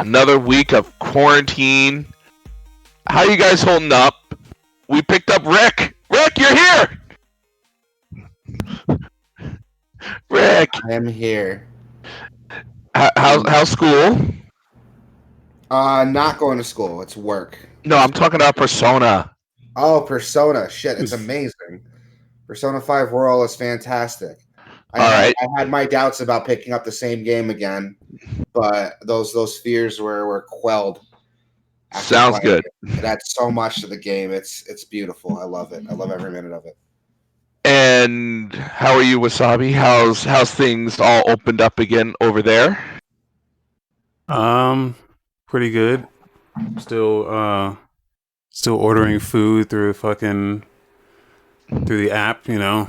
Another week of quarantine. How you guys holding up? We picked up Rick. Rick, you're here. Rick, I am here. how's school? Not going to school. It's work. No, I'm talking about Persona. Oh, Persona. Shit, it's amazing. Persona 5 Royal is fantastic. I had my doubts about picking up the same game again, but those fears were quelled. Sounds good. It adds so much to the game. It's beautiful. I love it. I love every minute of it. And how are you, Wasabi? How's things all opened up again over there? Pretty good. Still ordering food through the app, you know.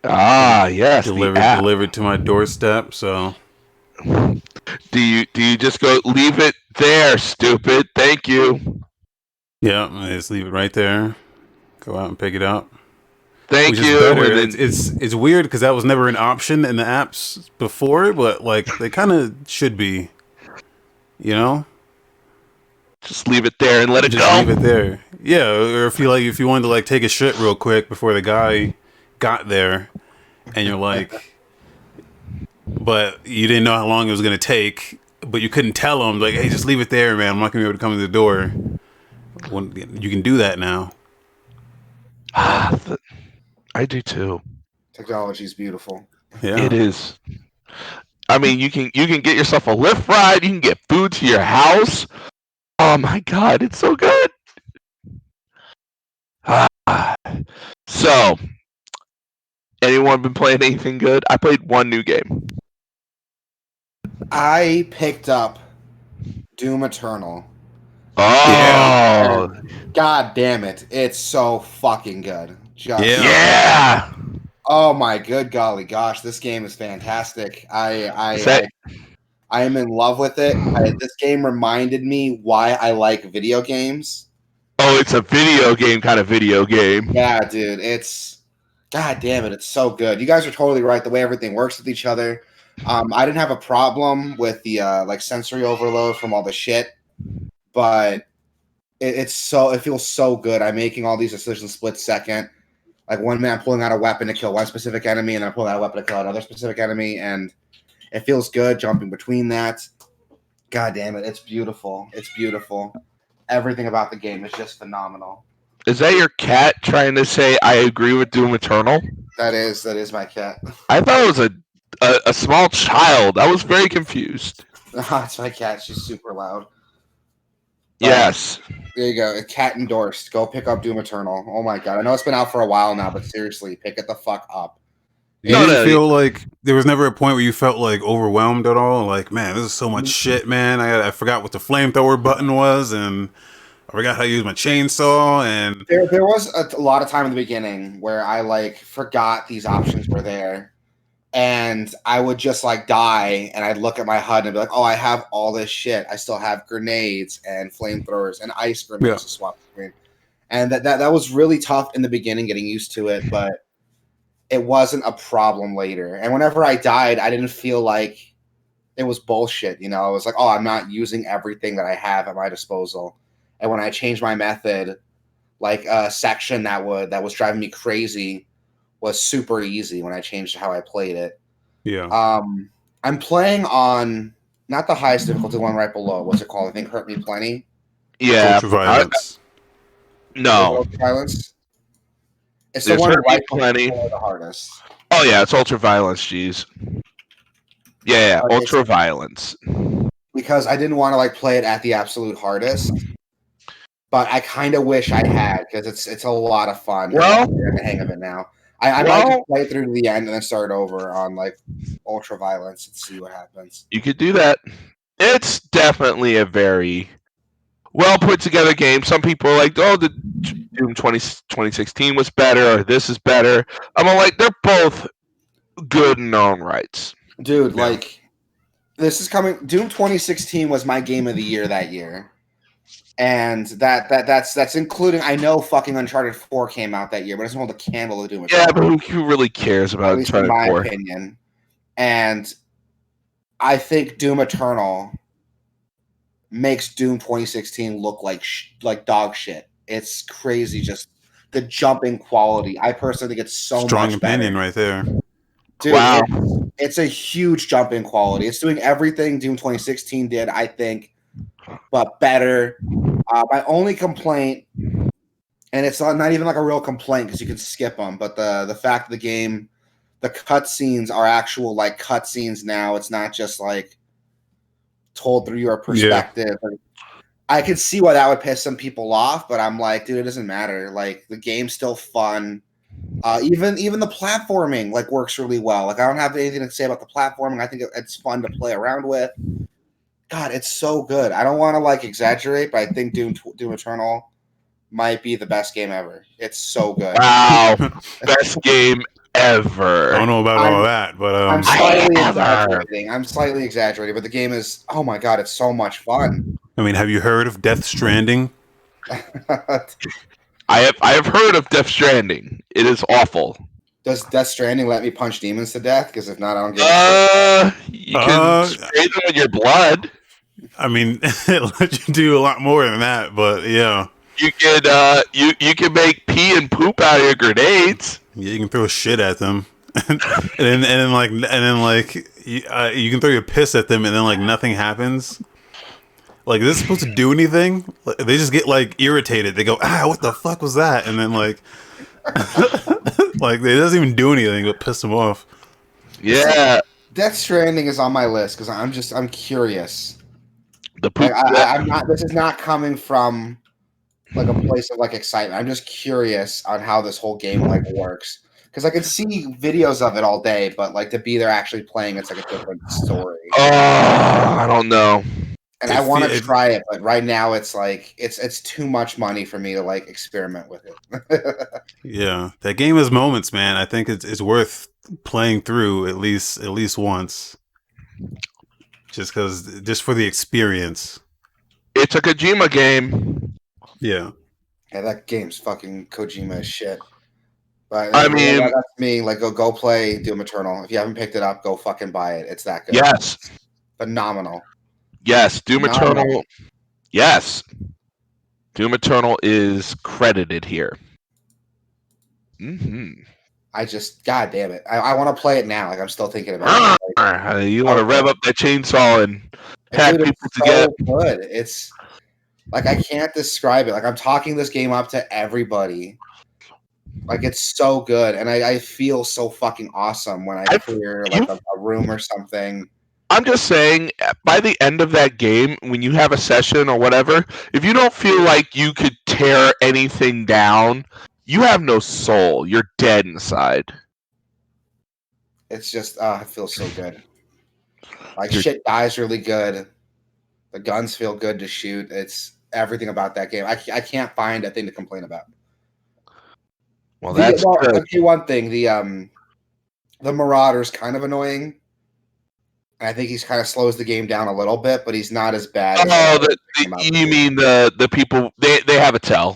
Yes, delivered to my doorstep. So, do you just go leave it there, stupid? Thank you. Yeah, I just leave it right there. Go out and pick it up. Thank you. It's weird because that was never an option in the apps before, but like they kind of should be. You know, just leave it there and let it go. Leave it there. Yeah, or if you wanted to like take a shit real quick before the guy got there, and you're like, but you didn't know how long it was gonna take, but you couldn't tell him like, hey, just leave it there, man. I'm not gonna be able to come to the door. You can do that now. I do too. Technology is beautiful. Yeah, it is. I mean, you can get yourself a Lyft ride. You can get food to your house. Oh my god, it's so good. So, anyone been playing anything good? I played one new game. I picked up Doom Eternal. Oh, yeah. God damn it! It's so fucking good. Yeah. Oh my good golly gosh, this game is fantastic. I am in love with it. This game reminded me why I like video games. Oh, it's a video game kind of video game. Yeah, dude. God damn it, it's so good. You guys are totally right. The way everything works with each other. I didn't have a problem with the like sensory overload from all the shit, but it feels so good. I'm making all these decisions split second. Like one man pulling out a weapon to kill one specific enemy, and then pulling out a weapon to kill another specific enemy, and it feels good jumping between that. God damn it, it's beautiful. It's beautiful. Everything about the game is just phenomenal. Is that your cat trying to say I agree with Doom Eternal? That is my cat. I thought it was a small child. I was very confused. It's my cat. She's super loud. Yes. There you go. Cat endorsed. Go pick up Doom Eternal. Oh my god. I know it's been out for a while now, but seriously, pick it the fuck up. You didn't feel like there was never a point where you felt like overwhelmed at all? Like, man, this is so much shit, man. I forgot what the flamethrower button was, and I forgot how to use my chainsaw. And there was a lot of time in the beginning where I like forgot these options were there. And I would just like die, and I'd look at my HUD and be like, "Oh, I have all this shit. I still have grenades and flamethrowers and ice grenades to swap between." And that was really tough in the beginning, getting used to it, but it wasn't a problem later. And whenever I died, I didn't feel like it was bullshit. You know, I was like, "Oh, I'm not using everything that I have at my disposal." And when I changed my method, like a section that was driving me crazy was super easy when I changed how I played it. Yeah. I'm playing on not the highest difficulty one right below. What's it called? I think Hurt Me Plenty. Yeah. Ultraviolence. No. Ultraviolence. It's the one right below the hardest. Oh yeah, it's ultraviolence. Jeez. Yeah, ultraviolence. Because I didn't want to like play it at the absolute hardest. But I kind of wish I had, because it's a lot of fun. Well, I'm in the hang of it now. I might just play it through to the end and then start over on like ultraviolence and see what happens. You could do that. It's definitely a very well put together game. Some people are like, "Oh, the Doom 2016 was better, or this is better." I'm like, they're both good in their own rights. Dude, like this is coming. Doom 2016 was my game of the year that year. And that's including. I know fucking Uncharted 4 came out that year, but it doesn't hold a candle to Doom Eternal. Yeah, but who really cares about Uncharted 4? In my opinion. And I think Doom Eternal makes Doom 2016 look like dog shit. It's crazy, just the jumping quality. I personally think it's so Strong much opinion better. right there. Dude, Wow. it's a huge jump in quality. It's doing everything Doom 2016 did, I think, but better. My only complaint, and it's not even like a real complaint because you can skip them, but the fact of the game, the cutscenes are actual like cutscenes now. It's not just like told through your perspective. I could see why that would piss some people off, but I'm like, dude, it doesn't matter. Like the game's still fun. Even the platforming like works really well. Like I don't have anything to say about the platforming. I think it's fun to play around with. God, it's so good. I don't want to like exaggerate, but I think Doom Eternal might be the best game ever. It's so good. Wow. Best game I ever. don't know about all that, but I'm slightly Ever. exaggerating. But the game is, oh my god, it's so much fun. I mean, have you heard of Death Stranding? I have heard of Death Stranding. It is awful. Does Death Stranding let me punch demons to death? Because if not, I don't give a shit. You can spray them with your blood. I mean, it lets you do a lot more than that, but yeah. You can you can make pee and poop out of your grenades. Yeah, you can throw shit at them, and then you can throw your piss at them, and then like nothing happens. Like, is this supposed to do anything? Like, they just get like irritated. They go, what the fuck was that? And then like, like it doesn't even do anything but piss them off. Yeah. Death Stranding is on my list because I'm curious. The poop. Like, I'm not. This is not coming from like a place of like excitement. I'm just curious on how this whole game like works because I can see videos of it all day, but like to be there actually playing, it's like a different story. I don't know. And I want to try it, but right now it's like it's too much money for me to like experiment with it. Yeah, that game has moments, man. I think it's worth playing through at least once, just for the experience. It's a Kojima game. Yeah. Yeah, that game's fucking Kojima as shit. But I mean, that's me. Like, go play Doom Eternal. If you haven't picked it up, go fucking buy it. It's that good. Yes. Phenomenal. Yes, Doom Eternal. Yes. Doom Eternal is credited here. Mm-hmm. I just, god damn it. I want to play it now. Like, I'm still thinking about it. Like, you want to rev up that chainsaw and pack people together. Good. It's like, I can't describe it. Like, I'm talking this game up to everybody. Like, it's so good. And I feel so fucking awesome when I clear like a room or something. I'm just saying, by the end of that game, when you have a session or whatever, if you don't feel like you could tear anything down, you have no soul. You're dead inside. It's just, it feels so good. Like, shit dies really good. The guns feel good to shoot. It's everything about that game. I can't find a thing to complain about. Well, that's good. I'll do one thing. The Marauder's kind of annoying. I think he's kind of slows the game down a little bit, but he's not as bad. You mean the people? They have a tell.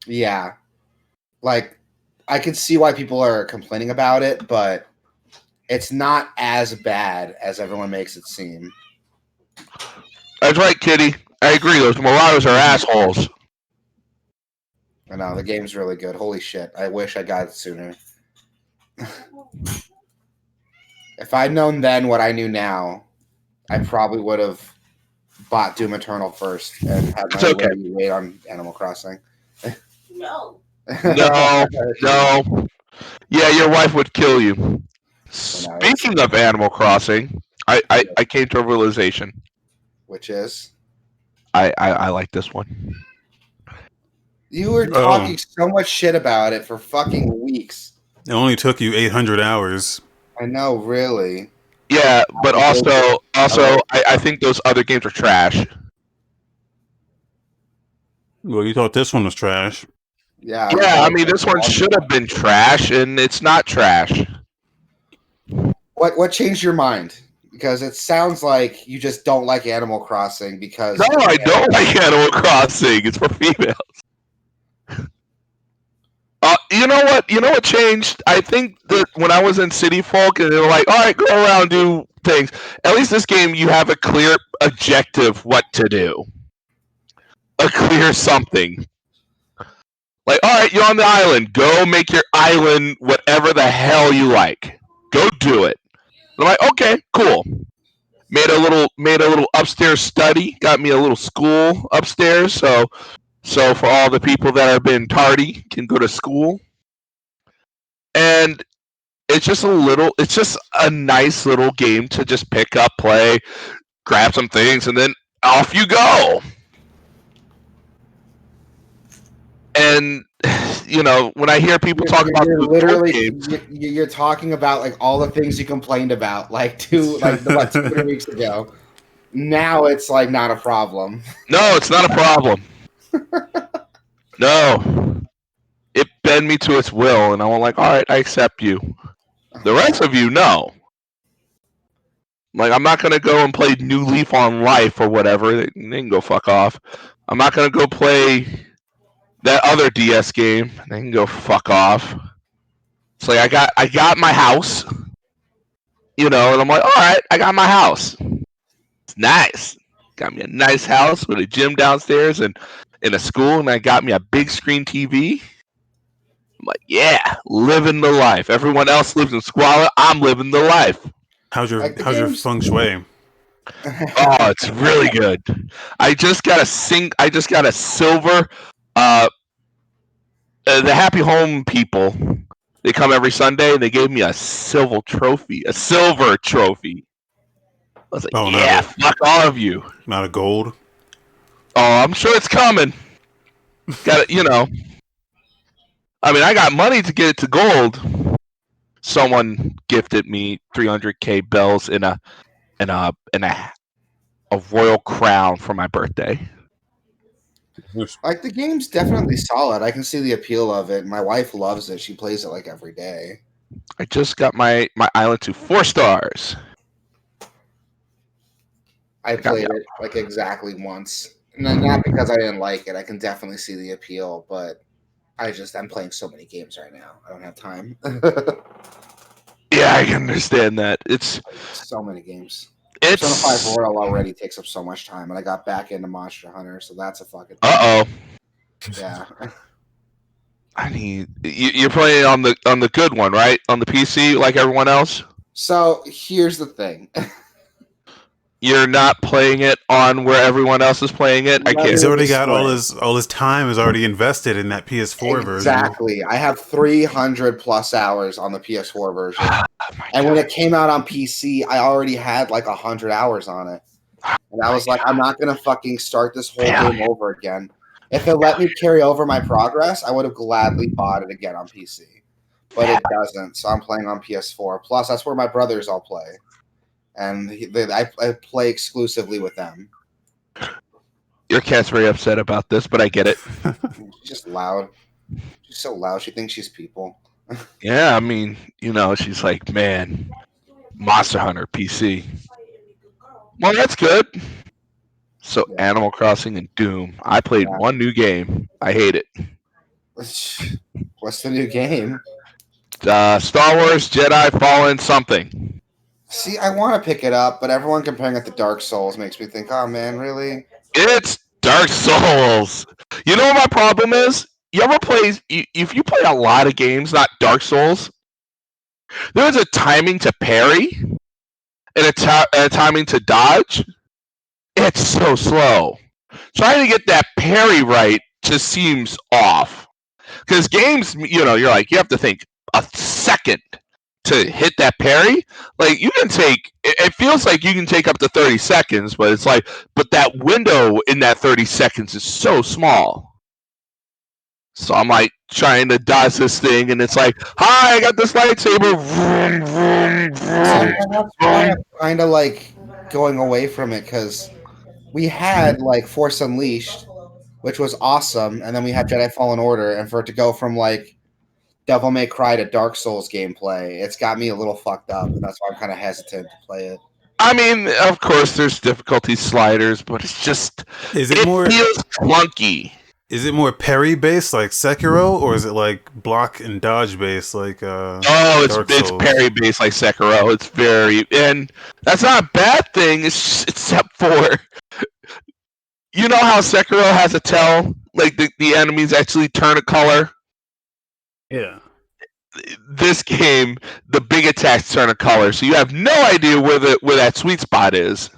Yeah, like I can see why people are complaining about it, but it's not as bad as everyone makes it seem. That's right, Kitty. I agree. Those Marauders are assholes. I know the game's really good. Holy shit! I wish I got it sooner. If I'd known then what I knew now, I probably would have bought Doom Eternal first and had my wait on Animal Crossing. No. No. Yeah, your wife would kill you. Speaking of Animal Crossing, I came to a realization. Which is? I like this one. You were talking so much shit about it for fucking weeks. It only took you 800 hours. I know, really. Yeah, but also, I think those other games are trash. Well, you thought this one was trash. Yeah. Yeah, I mean, this one should have been trash, and it's not trash. What changed your mind? Because it sounds like you just don't like Animal Crossing because... No, I don't like Animal Crossing. It's for females. You know what changed? I think that when I was in City Folk and they were like, all right, go around, do things. At least this game, you have a clear objective what to do. A clear something. Like, all right, you're on the island. Go make your island whatever the hell you like. Go do it. And I'm like, okay, cool. Made a little upstairs study. Got me a little school upstairs. So for all the people that have been tardy can go to school. And it's just a nice little game to just pick up, play, grab some things, and then off you go. And when I hear people talk about you're those literally games, you're talking about like all the things you complained about like 2 3 weeks ago. Now it's like not a problem. no, it's not a problem. No, it bent me to its will, and I'm like, all right, I accept you. The rest of you, no. Like, I'm not gonna go and play New Leaf on Life or whatever. They can go fuck off. I'm not gonna go play that other DS game. They can go fuck off. It's like I got my house, and I'm like, all right, I got my house. It's nice. Got me a nice house with a gym downstairs and in a school, and I got me a big screen TV. I'm like, yeah, living the life. Everyone else lives in squalor. I'm living the life. How's your games- feng shui? Oh, it's really good. I just got a silver. The Happy Home people, they come every Sunday, and they gave me a silver trophy. I was like, yeah, fuck all of you. Not a gold. Oh, I'm sure it's coming. Got it, I mean, I got money to get it to gold. Someone gifted me 300K bells in a royal crown for my birthday. Like the game's definitely solid. I can see the appeal of it. My wife loves it. She plays it like every day. I just got my island to 4 stars. I played it like exactly once. Not because I didn't like it. I can definitely see the appeal, but I'm playing so many games right now. I don't have time. Yeah, I can understand that. It's so many games. Persona 5 Royal already takes up so much time, and I got back into Monster Hunter, so that's a fucking. Yeah. I mean, you're playing on the good one, right? On the PC, like everyone else. So here's the thing. You're not playing it on where everyone else is playing it. I can't. He's already got all his time is already invested in that PS4 version. Exactly. I have 300 plus hours on the PS4 version, and when it came out on PC, I already had like 100 hours on it, and I was like, I'm not gonna fucking start this whole game over again. If it let me carry over my progress, I would have gladly bought it again on PC, but it doesn't. So I'm playing on PS4. Plus, that's where my brothers all play. And I play exclusively with them. Your cat's very upset about this, but I get it. She's just loud. She's so loud. She thinks she's people. Yeah, I mean, she's like, man, Monster Hunter PC. Well, that's good. So Animal Crossing and Doom. I played one new game. I hate it. What's the new game? Star Wars Jedi Fallen something. See, I want to pick it up, but everyone comparing it to Dark Souls makes me think, oh man, really? It's Dark Souls. You know what my problem is? You ever play, if you play a lot of games, not Dark Souls, there's a timing to parry and a timing to dodge. It's so slow. Trying to get that parry right just seems off. Because games, you're like, you have to think a second to hit that parry. Like, you can take, it feels like you can take up to 30 seconds, but it's like, but that window in that 30 seconds is so small. So I'm like trying to dodge this thing, and it's like, hi, I got this lightsaber. Vroom, vroom, vroom, that's why I'm kind of like going away from it, because we had like Force Unleashed, which was awesome, and then we had Jedi Fallen Order, and for it to go from like Devil May Cry to Dark Souls gameplay, it's got me a little fucked up, and that's why I'm kind of hesitant to play it. I mean, of course, there's difficulty sliders, but it's just, it feels clunky. Is it more parry based like Sekiro, or is it like block and dodge based like Oh, Dark it's Souls? parry based like Sekiro. It's very, and that's not a bad thing. Except for you know how Sekiro has a tell, like the enemies actually turn a color. Yeah. This game, the big attacks turn a color, so you have no idea where that sweet spot is.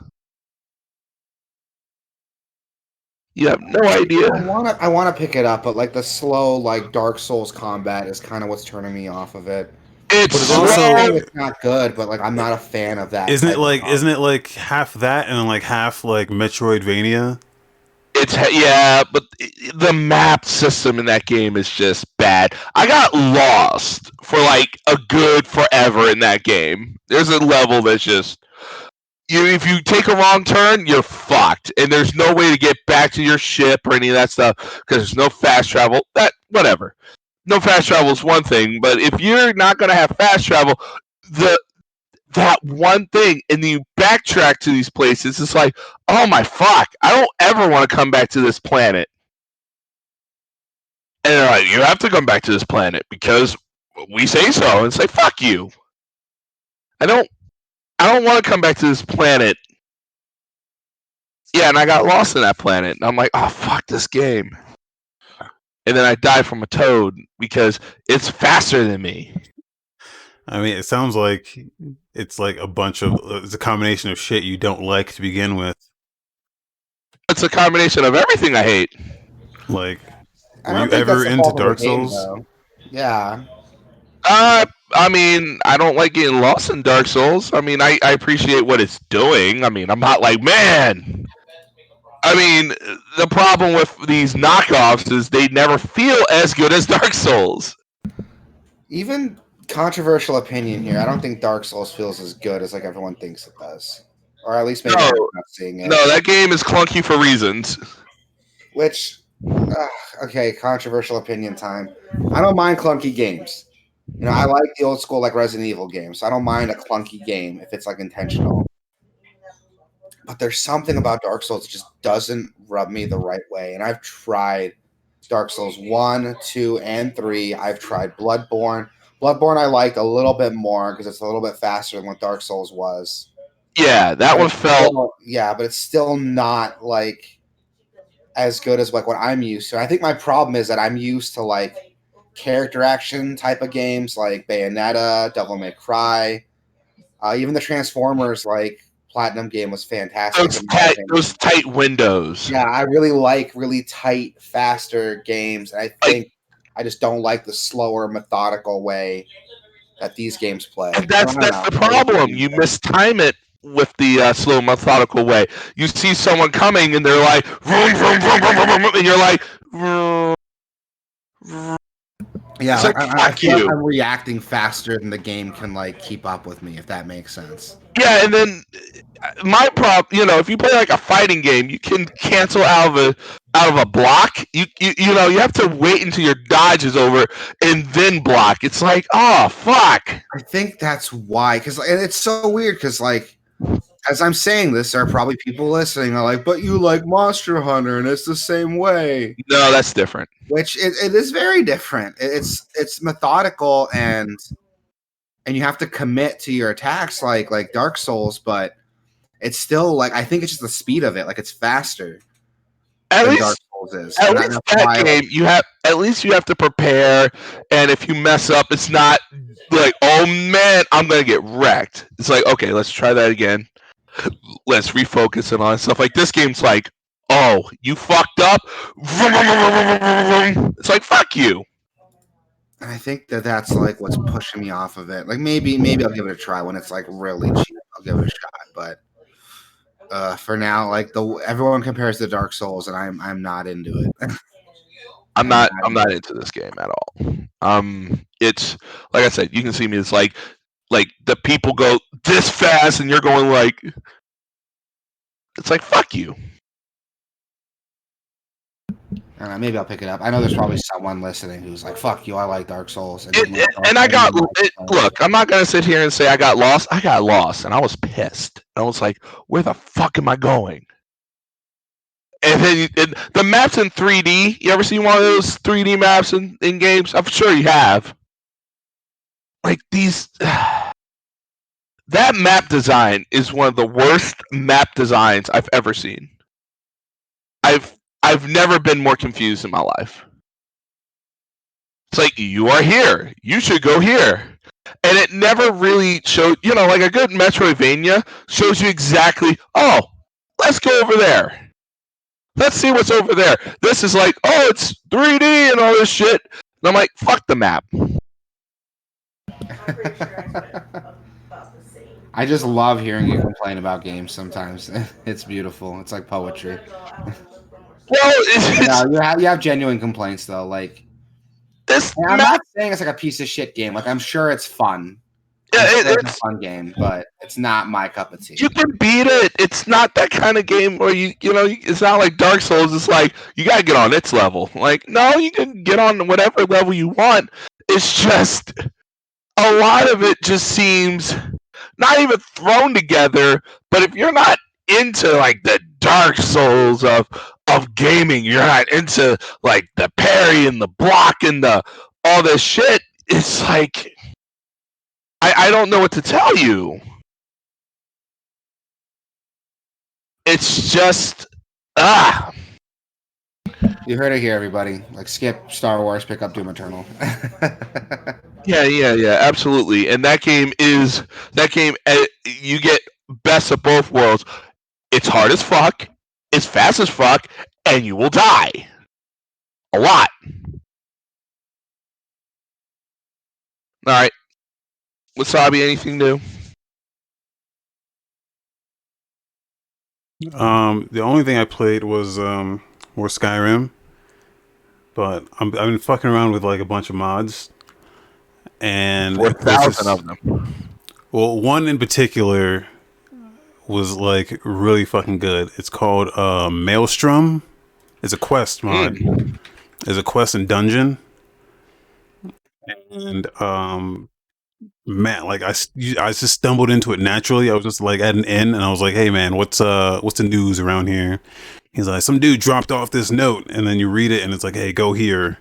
You have no idea. I wanna pick it up, but like the slow like Dark Souls combat is kind of what's turning me off of it. It's But it's I'm not also saying it's not good, but like I'm not a fan of that. isn't it type of like combat. isn't it like half that and then like half like Metroidvania? yeah, but the map system in that game is just bad. I got lost for like a good forever in that game. There's a level that's just if you take a wrong turn, you're fucked, and there's no way to get back to your ship or any of that stuff because there's no fast travel. That whatever. No fast travel is one thing, but if you're not gonna have fast travel, the that one thing and you backtrack to these places, it's like, oh my fuck, I don't ever want to come back to this planet. And they're like, you have to come back to this planet because we say so. And it's like, fuck you. I don't want to come back to this planet. Yeah, and I got lost in that planet. And I'm like, oh fuck this game. And then I die from a toad because it's faster than me. I mean, it sounds like it's like it's a combination of shit you don't like to begin with. It's a combination of everything I hate. Like, I were don't you think that's ever the into fault of the Dark game, Souls? though. Yeah. I mean, I don't like getting lost in Dark Souls. I mean, I appreciate what it's doing. I mean, I'm not like, man. I mean, the problem with these knockoffs is they never feel as good as Dark Souls. Even controversial opinion here. I don't think Dark Souls feels as good as like everyone thinks it does, or at least maybe No, I'm not seeing it. no, that game is clunky for reasons. Which, okay, controversial opinion time. I don't mind clunky games. You know, I like the old school like Resident Evil games. So I don't mind a clunky game if it's like intentional. But there's something about Dark Souls that just doesn't rub me the right way. And I've tried Dark Souls 1, 2, and 3. I've tried Bloodborne. Bloodborne I liked a little bit more because it's a little bit faster than what Dark Souls was. Yeah, that But one it's felt. still, yeah, but it's still not like as good as like what I'm used to. I think my problem is that I'm used to like character action type of games like Bayonetta, Devil May Cry, even the Transformers like Platinum game was fantastic in my Those opinion. tight windows. Yeah, I really like really tight, faster games. And I think I just don't like the slower, methodical way that these games play. And I don't that's know. the problem. You mistime it with the slow, methodical way. You see someone coming, and they're like, vroom, vroom, vroom, vroom, vroom, vroom, and you're like, vroom, vroom. Yeah, It's like, like, I fuck feel like you. I'm reacting faster than the game can like keep up with me, if that makes sense. Yeah, and then my problem, if you play like a fighting game, you can cancel out of a block. You have to wait until your dodge is over and then block. It's like, oh fuck. I think that's why, because and it's so weird. Because like, as I'm saying this, there are probably people listening are like, "But you like Monster Hunter, and it's the same way." No, that's different. Which it is very different. It's methodical and you have to commit to your attacks like Dark Souls, but it's still like I think it's just the speed of it. Like it's faster At than Dark least, Souls is, at and least that's that why. game you have to prepare, and if you mess up, it's not like, oh man, I'm gonna get wrecked. It's like, okay, let's try that again. Let's refocus and all that stuff. Like this game's like, oh, you fucked up. It's like, fuck you. And I think that's like what's pushing me off of it. Like maybe I'll give it a try when it's like really cheap. I'll give it a shot, but for now, like everyone compares to Dark Souls, and I'm not into it. I'm not into this game at all. It's like I said, you can see me. It's like the people go this fast, and you're going like, it's like, fuck you. Maybe I'll pick it up. I know there's probably someone listening who's like, "Fuck you, I like Dark Souls." And I got look. I'm not gonna sit here and say I got lost. I got lost, and I was pissed. I was like, where the fuck am I going? And then the maps in 3D. You ever seen one of those 3D maps in games? I'm sure you have. Like these. That map design is one of the worst map designs I've ever seen. I've never been more confused in my life. It's like, you are here. You should go here. And it never really showed, like a good Metroidvania shows you exactly, oh, let's go over there. Let's see what's over there. This is like, oh, it's 3D and all this shit. And I'm like, fuck the map. I'm pretty sure I said about the same. I just love hearing you complain about games sometimes. It's beautiful. It's like poetry. Well, it's you have genuine complaints though. Like, this and I'm map. not saying it's like a piece of shit game. Like, I'm sure it's fun. Yeah, it's a fun game, but it's not my cup of tea. You can beat it. It's not that kind of game where it's not like Dark Souls. It's like you gotta get on its level. Like, no, you can get on whatever level you want. It's just a lot of it just seems not even thrown together. But if you're not into like the Dark Souls of gaming, you're not into like the parry and the block and the all this shit. It's like I don't know what to tell you. It's just You heard it here, everybody. Like, skip Star Wars, pick up Doom Eternal. Yeah, absolutely. And that game, you get best of both worlds. It's hard as fuck, it's fast as fuck, and you will die a lot. All right, Wasabi, anything new? The only thing I played was more Skyrim, but I've been fucking around with like a bunch of mods, and 4,000 of them. Well, one in particular was like really fucking good. It's called Maelstrom. It's a quest mod. It's a quest and dungeon, and man, like I just stumbled into it naturally. I was just like at an inn, and I was like, "Hey, man, what's the news around here?" He's like, "Some dude dropped off this note," and then you read it, and it's like, "Hey, go here."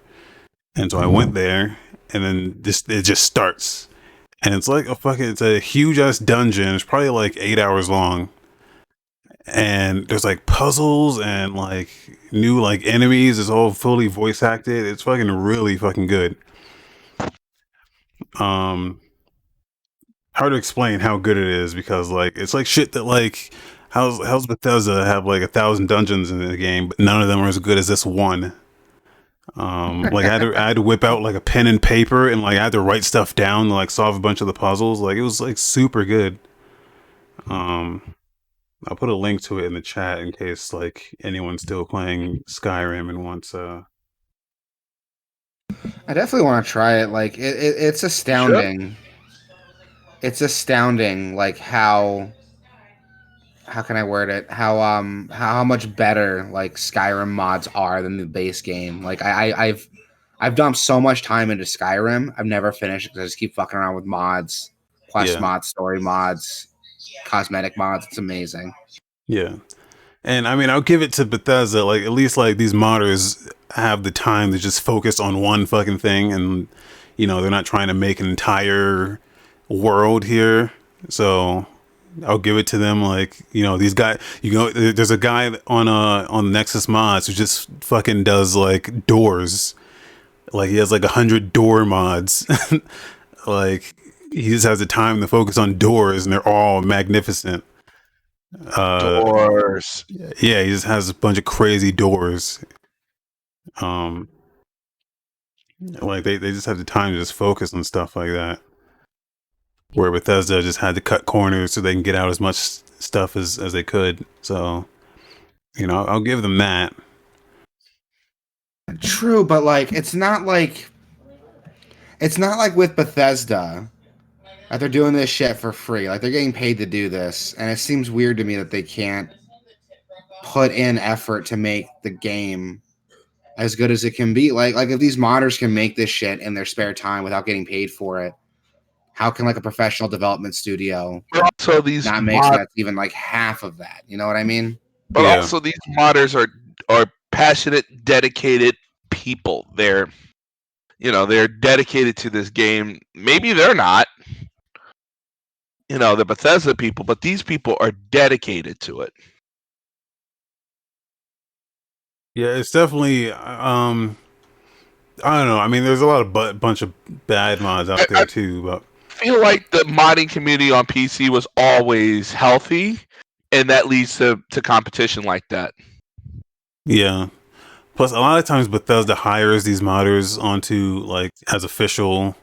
And so I went there, and then it just starts, and it's like it's a huge ass dungeon. It's probably like 8 hours long, and there's like puzzles and like new like enemies. It's all fully voice acted. It's fucking really fucking good. Hard to explain how good it is because like it's like shit that like how's Bethesda have like 1,000 dungeons in the game, but none of them are as good as this one. Like I had to whip out like a pen and paper and like I had to write stuff down to like solve a bunch of the puzzles. Like it was like super good. I'll put a link to it in the chat in case like anyone's still playing Skyrim and wants I definitely want to try it. Like it's astounding. Sure. It's astounding, like how can I word it? How much better like Skyrim mods are than the base game. Like I've dumped so much time into Skyrim. I've never finished because I just keep fucking around with mods, quest mods, story mods, cosmetic mods. It's amazing. Yeah, and I mean I'll give it to Bethesda. Like at least like these modders have the time to just focus on one fucking thing, and they're not trying to make an entire world here, so I'll give it to them. Like these guys, there's a guy on Nexus Mods who just fucking does like doors. Like he has like 100 door mods. Like he just has the time to focus on doors, and they're all magnificent. Doors. Yeah, he just has a bunch of crazy doors. Like they just have the time to just focus on stuff like that. Where Bethesda just had to cut corners so they can get out as much stuff as they could. So, I'll give them that. True, but like it's not like with Bethesda that they're doing this shit for free. Like they're getting paid to do this, and it seems weird to me that they can't put in effort to make the game as good as it can be. Like if these modders can make this shit in their spare time without getting paid for it, how can like a professional development studio also these not make that even like half of that? You know what I mean? But also these modders are are passionate, dedicated people. They're dedicated to this game. Maybe they're not, the Bethesda people, but these people are dedicated to it. Yeah, it's definitely. I don't know. I mean, there's a lot of bunch of bad mods out I there too, but feel like the modding community on PC was always healthy, and that leads to competition like that. yeah. Plus, a lot of times Bethesda hires these modders onto like as official,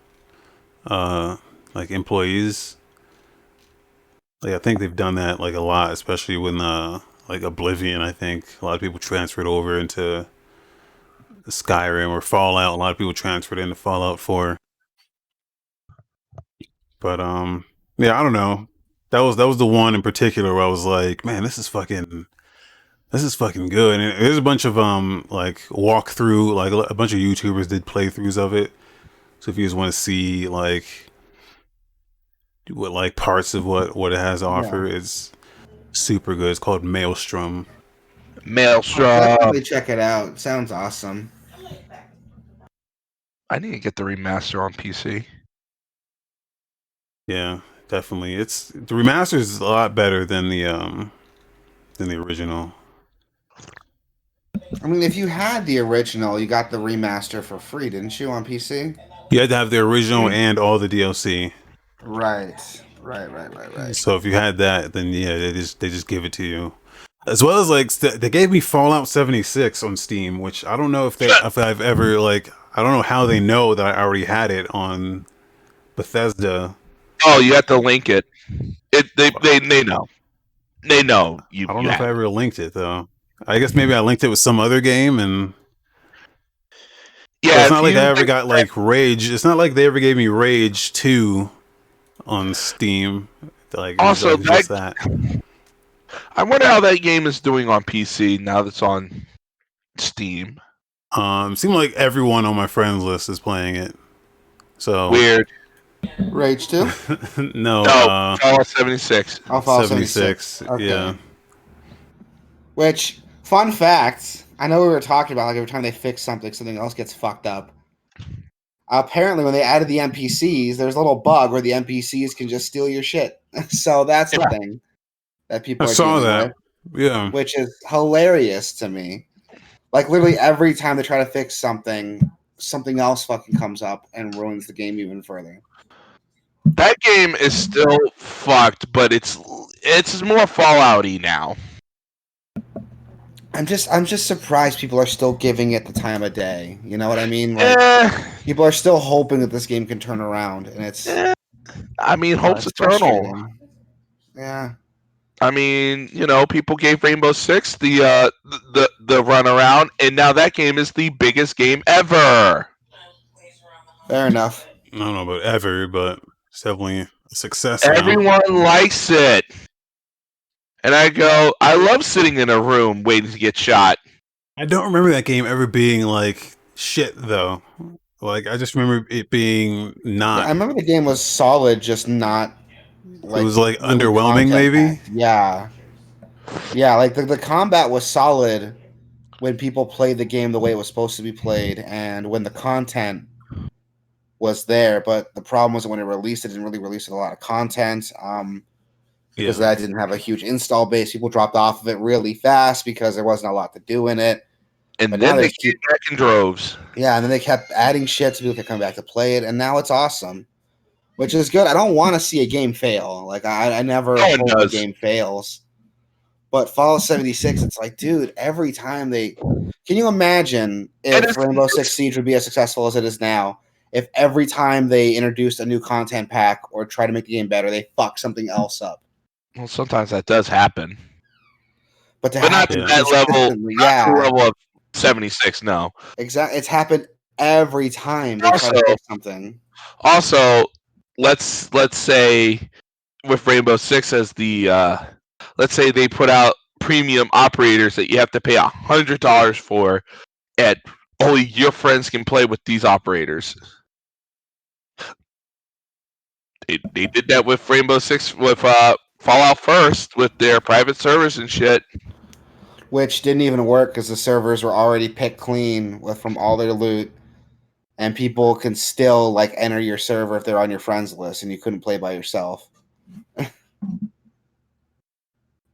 uh, like employees. Like I think they've done that like a lot, especially when like Oblivion. I think a lot of people transferred over into Skyrim or Fallout. A lot of people transferred into Fallout 4. But yeah, I don't know. That was the one in particular where I was like, man, this is fucking good. And there's a bunch of like walkthrough, like a bunch of YouTubers did playthroughs of it. So if you just want to see like what like parts of what it has to offer, it's super good. It's called Maelstrom. I'll Maelstrom. definitely check it out. Sounds awesome. I need to get the remaster on PC. Yeah, definitely. It's the remaster is a lot better than the original. I mean, if you had the original, you got the remaster for free, didn't you, on PC? You had to have the original and all the DLC. Right. So if you had that, then yeah, they just give it to you. As well as like they gave me Fallout 76 on Steam, which I don't know if I've ever like I don't know how they know that I already had it on Bethesda. Oh, you have to link it. They know. They know you. I don't you know if I have it. ever linked it though. I guess maybe I linked it with some other game, and Yeah, it's not if like I you ever got like Rage. It's not like they ever gave me Rage 2 on Steam. Like it was also like just that. I wonder how that game is doing on PC now that's on Steam. Seemed like everyone on my friends list is playing it. So Weird. Rage 2? no, No, Fallout 76. Oh, Fallout 76. Okay. Yeah. Which, fun fact, I know we were talking about like every time they fix something, something else gets fucked up. Apparently, when they added the NPCs, there's a little bug where the NPCs can just steal your shit. So that's the thing that people I are saw dealing that. with, Yeah. which is hilarious to me. Like literally every time they try to fix something, something else fucking comes up and ruins the game even further. That game is still fucked, but it's more Fallout-y now. I'm just surprised people are still giving it the time of day. You know what I mean? Like people are still hoping that this game can turn around, and it's. I mean, hope's eternal. Frustrating. Yeah. I mean, people gave Rainbow Six the run around, and now that game is the biggest game ever. Fair enough. I don't know about ever, but it's definitely a success now. Everyone likes it. And I love sitting in a room waiting to get shot. I don't remember that game ever being like shit though. Like I just remember it being not. I remember the game was solid, just not. Like, it was like really underwhelming, maybe. Packed. Yeah. Like the combat was solid when people played the game the way it was supposed to be played, and when the content was there. But the problem was when it released, it didn't really release a lot of content. Because that didn't have a huge install base. People dropped off of it really fast because there wasn't a lot to do in it. And then they came back in droves. Yeah, and then they kept adding shit so people could come back to play it, and now it's awesome, which is good. I don't want to see a game fail. Like I never hope a game fails. But Fallout 76, it's like, dude, every time they... Can you imagine if Rainbow Six Siege would be as successful as it is now, if every time they introduced a new content pack or try to make the game better, they fuck something else up? Well, sometimes that does happen. But not to that level, not to the level of 76, no. Exactly. It's happened every time they try to fix something. Also, let's say with Rainbow Six as the let's say they put out premium operators that you have to pay $100 for, and only your friends can play with these operators. They did that with Rainbow Six with Fallout First with their private servers and shit. which didn't even work because the servers were already picked clean from all their loot, and people can still like enter your server if they're on your friends list, and you couldn't play by yourself.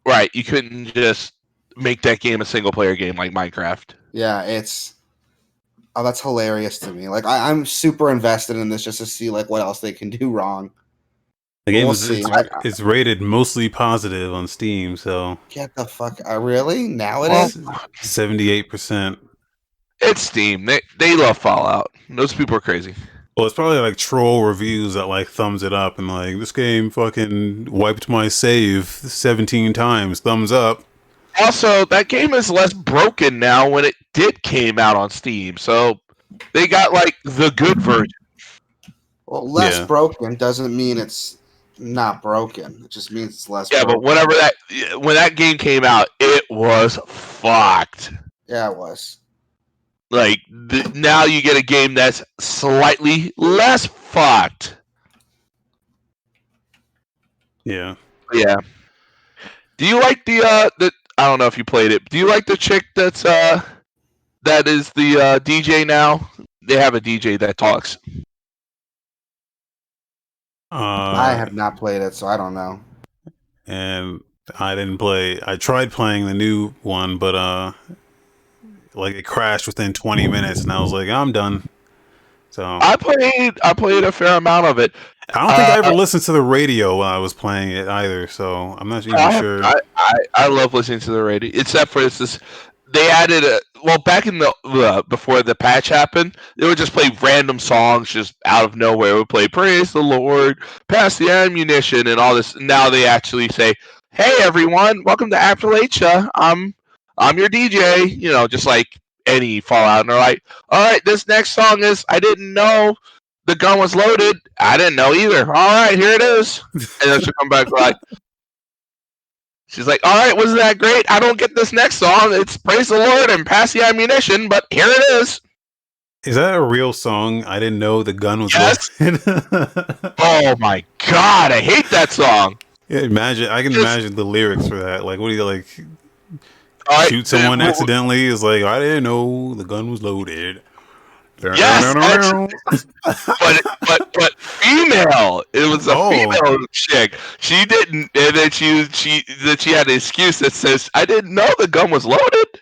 Right, you couldn't just make that game a single player game like Minecraft. Yeah, that's hilarious to me. Like I'm super invested in this just to see like what else they can do wrong. The game We'll is see. it's rated mostly positive on Steam, so Get the fuck really? Now it is? 78%. It's Steam. They love Fallout. Those people are crazy. Well, it's probably like troll reviews that like thumbs it up and like this game fucking wiped my save 17 times. Thumbs up. Also, that game is less broken now when it came out on Steam. So they got like the good version. Well, less Yeah. broken doesn't mean it's not broken. It just means it's less Yeah, broken. but when that game came out, it was fucked. Yeah, it was. Like now you get a game that's slightly less fucked. Yeah. Yeah. Do you like the I don't know if you played it. Do you like the chick that is the DJ now? They have a DJ that talks. I have not played it, so I don't know. And I didn't play. I tried playing the new one, but like it crashed within 20 minutes, and I was like, I'm done. So I played a fair amount of it. I don't think I ever listened to the radio while I was playing it either, so I'm not even sure. I love listening to the radio, except for this. They added back in the before the patch happened, they would just play random songs just out of nowhere. It would play "Praise the Lord," "Pass the Ammunition," and all this. Now they actually say, "Hey everyone, welcome to Appalachia. I'm your DJ." You know, just like any Fallout. And they're like, "All right, this next song is I didn't know the gun was loaded. I didn't know either. All right, here it is." And then she'll come back like. She's like, all right, wasn't that great? I don't get this next song. It's Praise the Lord and Pass the Ammunition, but here it is. Is that a real song? I didn't know the gun was loaded. Oh my god, I hate that song. Yeah, I can imagine the lyrics for that. Like, what do you like? Right, shoot someone accidentally? Is like, I didn't know the gun was loaded. Yes, but female. It was a female chick. She didn't, and then she had an excuse that says, "I didn't know the gun was loaded."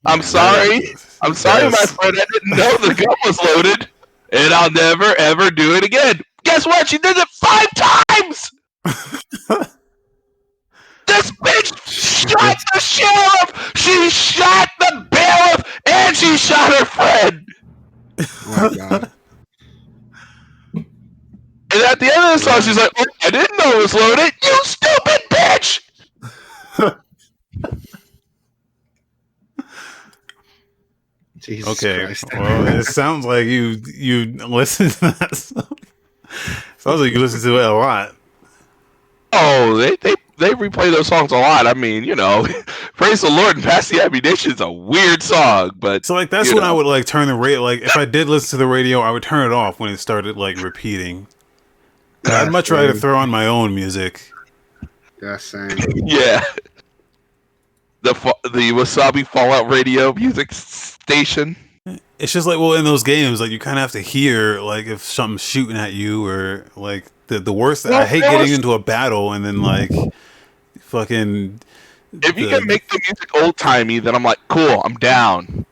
I'm sorry, my friend. I didn't know the gun was loaded, and I'll never ever do it again. Guess what? She did it 5 times. This bitch shot the sheriff. She shot the bailiff, and she shot her friend. Oh my god. And at the end of the song, she's like, oh, I didn't know it was loaded. You stupid bitch! Jesus okay. Christ. Well, it sounds like you listen to that song. Sounds like you listen to it a lot. Oh, they replay those songs a lot. I mean, you know, Praise the Lord and Pass the Ammunition is a weird song, but so like that's when I would like turn the radio. Like if I did listen to the radio, I would turn it off when it started like repeating. I'd much rather throw on my own music. Yeah, same. Yeah. The Wasabi Fallout radio music station. It's just like, well, in those games, like you kind of have to hear like if something's shooting at you or like the worst. I hate getting into a battle and then like fucking. If you can make the music old timey, then I'm like, cool, I'm down.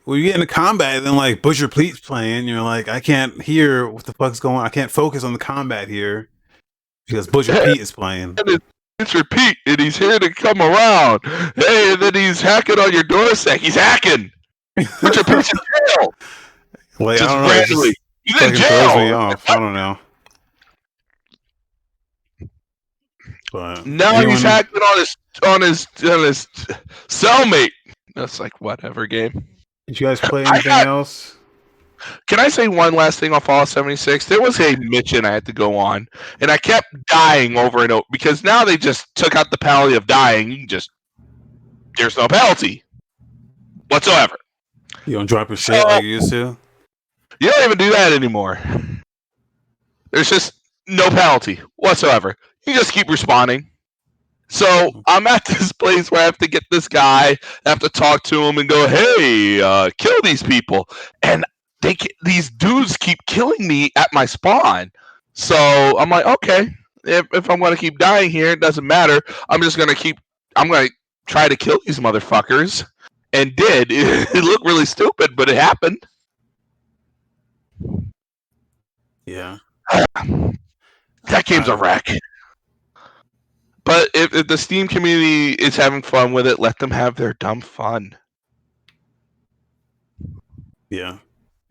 Well, you get into combat, and then like Butcher Pete's playing, you're like, I can't hear what the fuck's going on. I can't focus on the combat here because Butcher Pete is playing. It's Pete, and he's here to come around. Hey, and then he's hacking on your doorstep. He's hacking. Butcher Pete's in jail. Like, just I don't know. randomly. He's in jail. Throws me off. I don't know. But now he's hacking on his cellmate. That's like whatever game. Did you guys play anything else? Can I say one last thing on Fallout 76? There was a mission I had to go on, and I kept dying over and over because now they just took out the penalty of dying. There's no penalty whatsoever. You don't drop your shit like you used to? You don't even do that anymore. There's just no penalty whatsoever. You just keep respawning. So I'm at this place where I have to get this guy, I have to talk to him and go, hey, kill these people. And these dudes keep killing me at my spawn. So I'm like, okay, if I'm going to keep dying here, it doesn't matter. I'm going to try to kill these motherfuckers. And did. It looked really stupid, but it happened. Yeah. That game's a wreck. But if the Steam community is having fun with it, let them have their dumb fun. Yeah.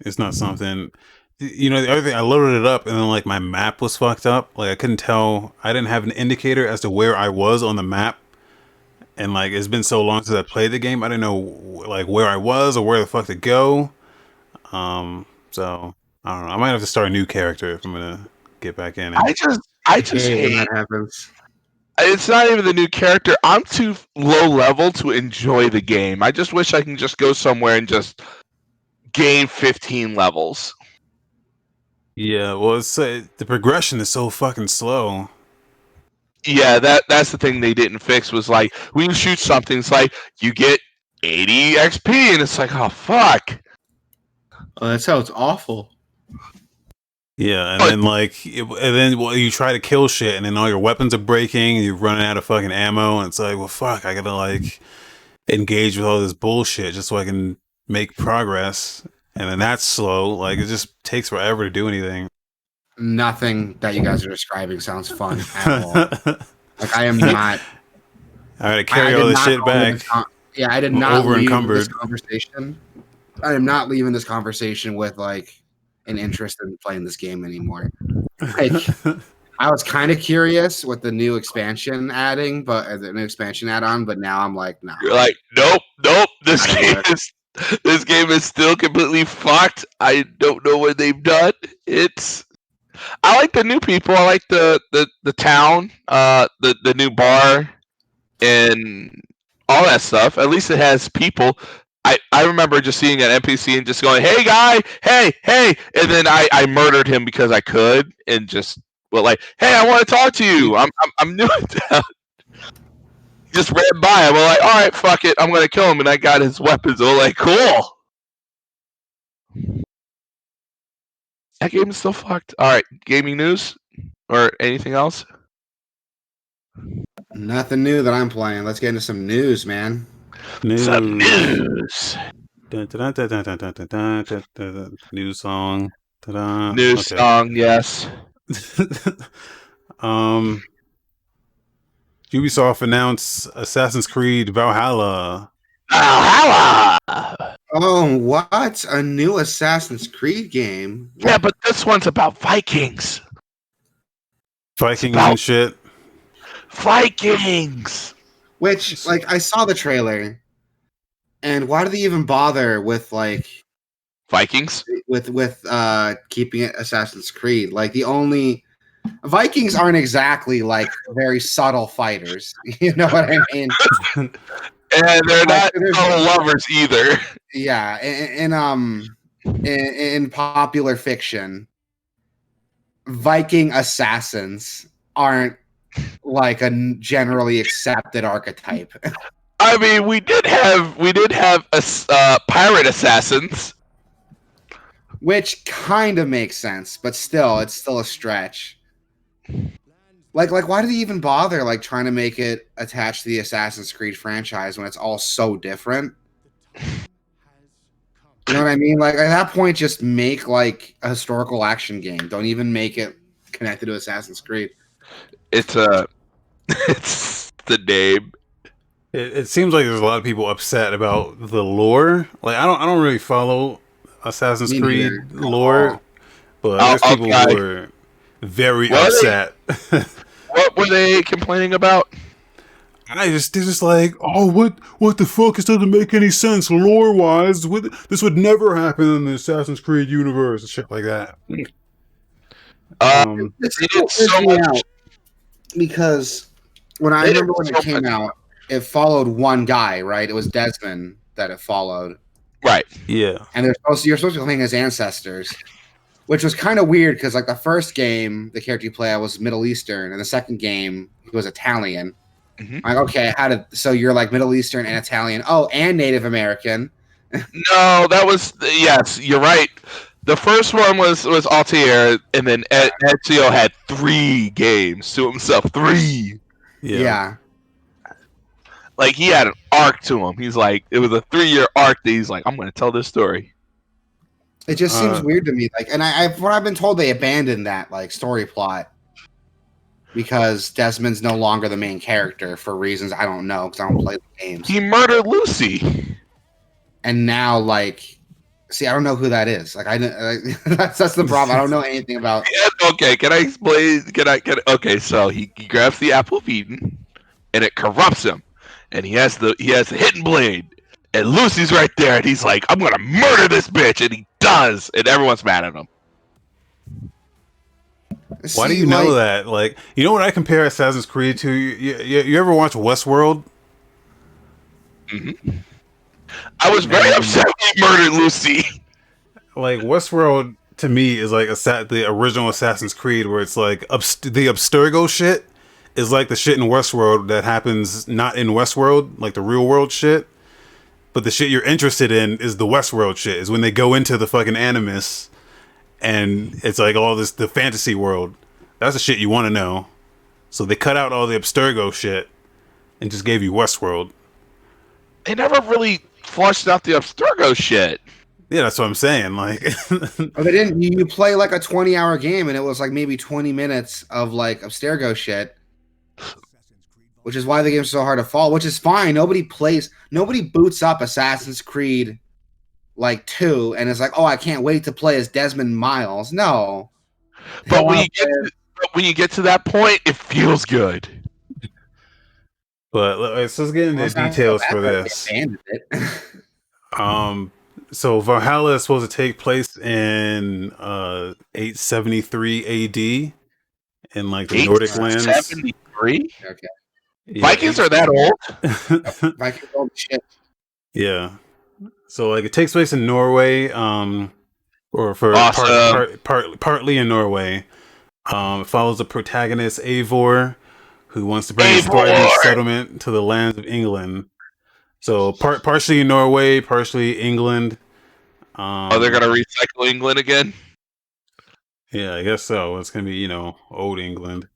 It's not something. The other thing, I loaded it up and then like my map was fucked up. Like I couldn't tell. I didn't have an indicator as to where I was on the map. And like it's been so long since I played the game, I didn't know like where I was or where the fuck to go. So I don't know. I might have to start a new character if I'm gonna get back in it. I just hate when that happens. It's not even the new character. I'm too low level to enjoy the game. I just wish I can just go somewhere and just gain 15 levels. Yeah, well, it's the progression is so fucking slow. Yeah, that's the thing they didn't fix was like when you shoot something, it's like you get 80 XP, and it's like, oh fuck. Oh, that sounds awful. Yeah, and then you try to kill shit, and then all your weapons are breaking, and you're running out of fucking ammo, and it's like, well, fuck, I gotta like engage with all this bullshit just so I can make progress, and then that's slow. Like it just takes forever to do anything. Nothing that you guys are describing sounds fun at all. Like I am not. I gotta carry all this shit back. I did not over leave encumbered this conversation. I am not leaving this conversation with like an interest in playing this game anymore. Like I was kind of curious with the new expansion adding, but the new expansion add-on, but now I'm like, no. You're like, nope. This game is still completely fucked. I don't know what they've done. I like the new people. I like the town, the new bar, and all that stuff. At least it has people. I remember just seeing an NPC and just going, "Hey guy, hey," and then I murdered him because I could, and just like, "Hey, I want to talk to you. I'm new in town." Just ran by him. I'm like, "All right, fuck it. I'm gonna kill him," and I got his weapons. I'm like, "Cool." That game is still fucked. All right, gaming news or anything else? Nothing new that I'm playing. Let's get into some news, man. Some news. New song. New song, yes. Ubisoft announced Assassin's Creed Valhalla. Valhalla! Oh, what? A new Assassin's Creed game? Yeah, but this one's about Vikings. Vikings and shit. Vikings! Which, like, I saw the trailer, and why do they even bother with, like... Vikings? With keeping it Assassin's Creed. Like, the only... Vikings aren't exactly, like, very subtle fighters. You know what I mean? And they're not subtle lovers either. Yeah, in popular fiction, Viking assassins aren't like a generally accepted archetype. I mean, we did have pirate assassins, which kind of makes sense, but still, it's still a stretch. Like, why do they even bother like trying to make it attached to the Assassin's Creed franchise when it's all so different? You know what I mean? Like at that point, just make like a historical action game. Don't even make it connected to Assassin's Creed. It's the name. It seems like there's a lot of people upset about the lore. Like I don't really follow Assassin's Creed lore, but there's people who are very upset. What were they complaining about? They're just like, oh, what the fuck? This doesn't make any sense lore wise. This would never happen in the Assassin's Creed universe and shit like that. It's so much because when I remember when it came out, it followed one guy, right? It was Desmond that it followed, right? Yeah, and you're supposed to be playing his ancestors, which was kind of weird because like the first game, the character you play was Middle Eastern, and the second game he was Italian. Mhm. Like, okay, so you're like Middle Eastern and Italian. Oh, and Native American. No, that was yes. You're right. The first one was Altair, and then Ezio had 3 games to himself. 3. Yeah. Like he had an arc to him. He's like, it was a 3-year arc that he's like, I'm going to tell this story. It just seems weird to me. Like, and what I've been told, they abandoned that like story plot because Desmond's no longer the main character for reasons I don't know because I don't play the games. He murdered Lucy, and now like, see, I don't know who that is. Like, that's the problem. I don't know anything about. Okay, can I explain? Okay, so he grabs the apple of Eden, and it corrupts him, and he has the hidden blade. And Lucy's right there, and he's like, I'm gonna murder this bitch, and he does, and everyone's mad at him. Why do you know that? Like, you know what I compare Assassin's Creed to? You ever watch Westworld? Mm-hmm. I was very upset when he murdered Lucy. Like, Westworld, to me, is like the original Assassin's Creed, where it's like, the Abstergo shit is like the shit in Westworld that happens not in Westworld, like the real world shit. But the shit you're interested in is the Westworld shit. Is when they go into the fucking Animus, and it's like all this the fantasy world. That's the shit you want to know. So they cut out all the Abstergo shit and just gave you Westworld. They never really flushed out the Abstergo shit. Yeah, that's what I'm saying. Like, they didn't. You play like a 20-hour game, and it was like maybe 20 minutes of like Abstergo shit. Which is why the game's so hard to follow, which is fine. Nobody boots up Assassin's Creed like 2 and is like, oh, I can't wait to play as Desmond Miles. No. But when you get to that point, it feels good. But let's get into the details for this. So Valhalla is supposed to take place in 873 AD in like the Nordic lands. 873? Okay. Yeah, Vikings are that old? Vikings old shit. Yeah. So like it takes place in Norway, or for awesome. partly in Norway. It follows the protagonist Eivor, who wants to bring his thriving settlement to the lands of England. So partially in Norway, partially England. Are they gonna recycle England again? Yeah, I guess so. It's gonna be, old England.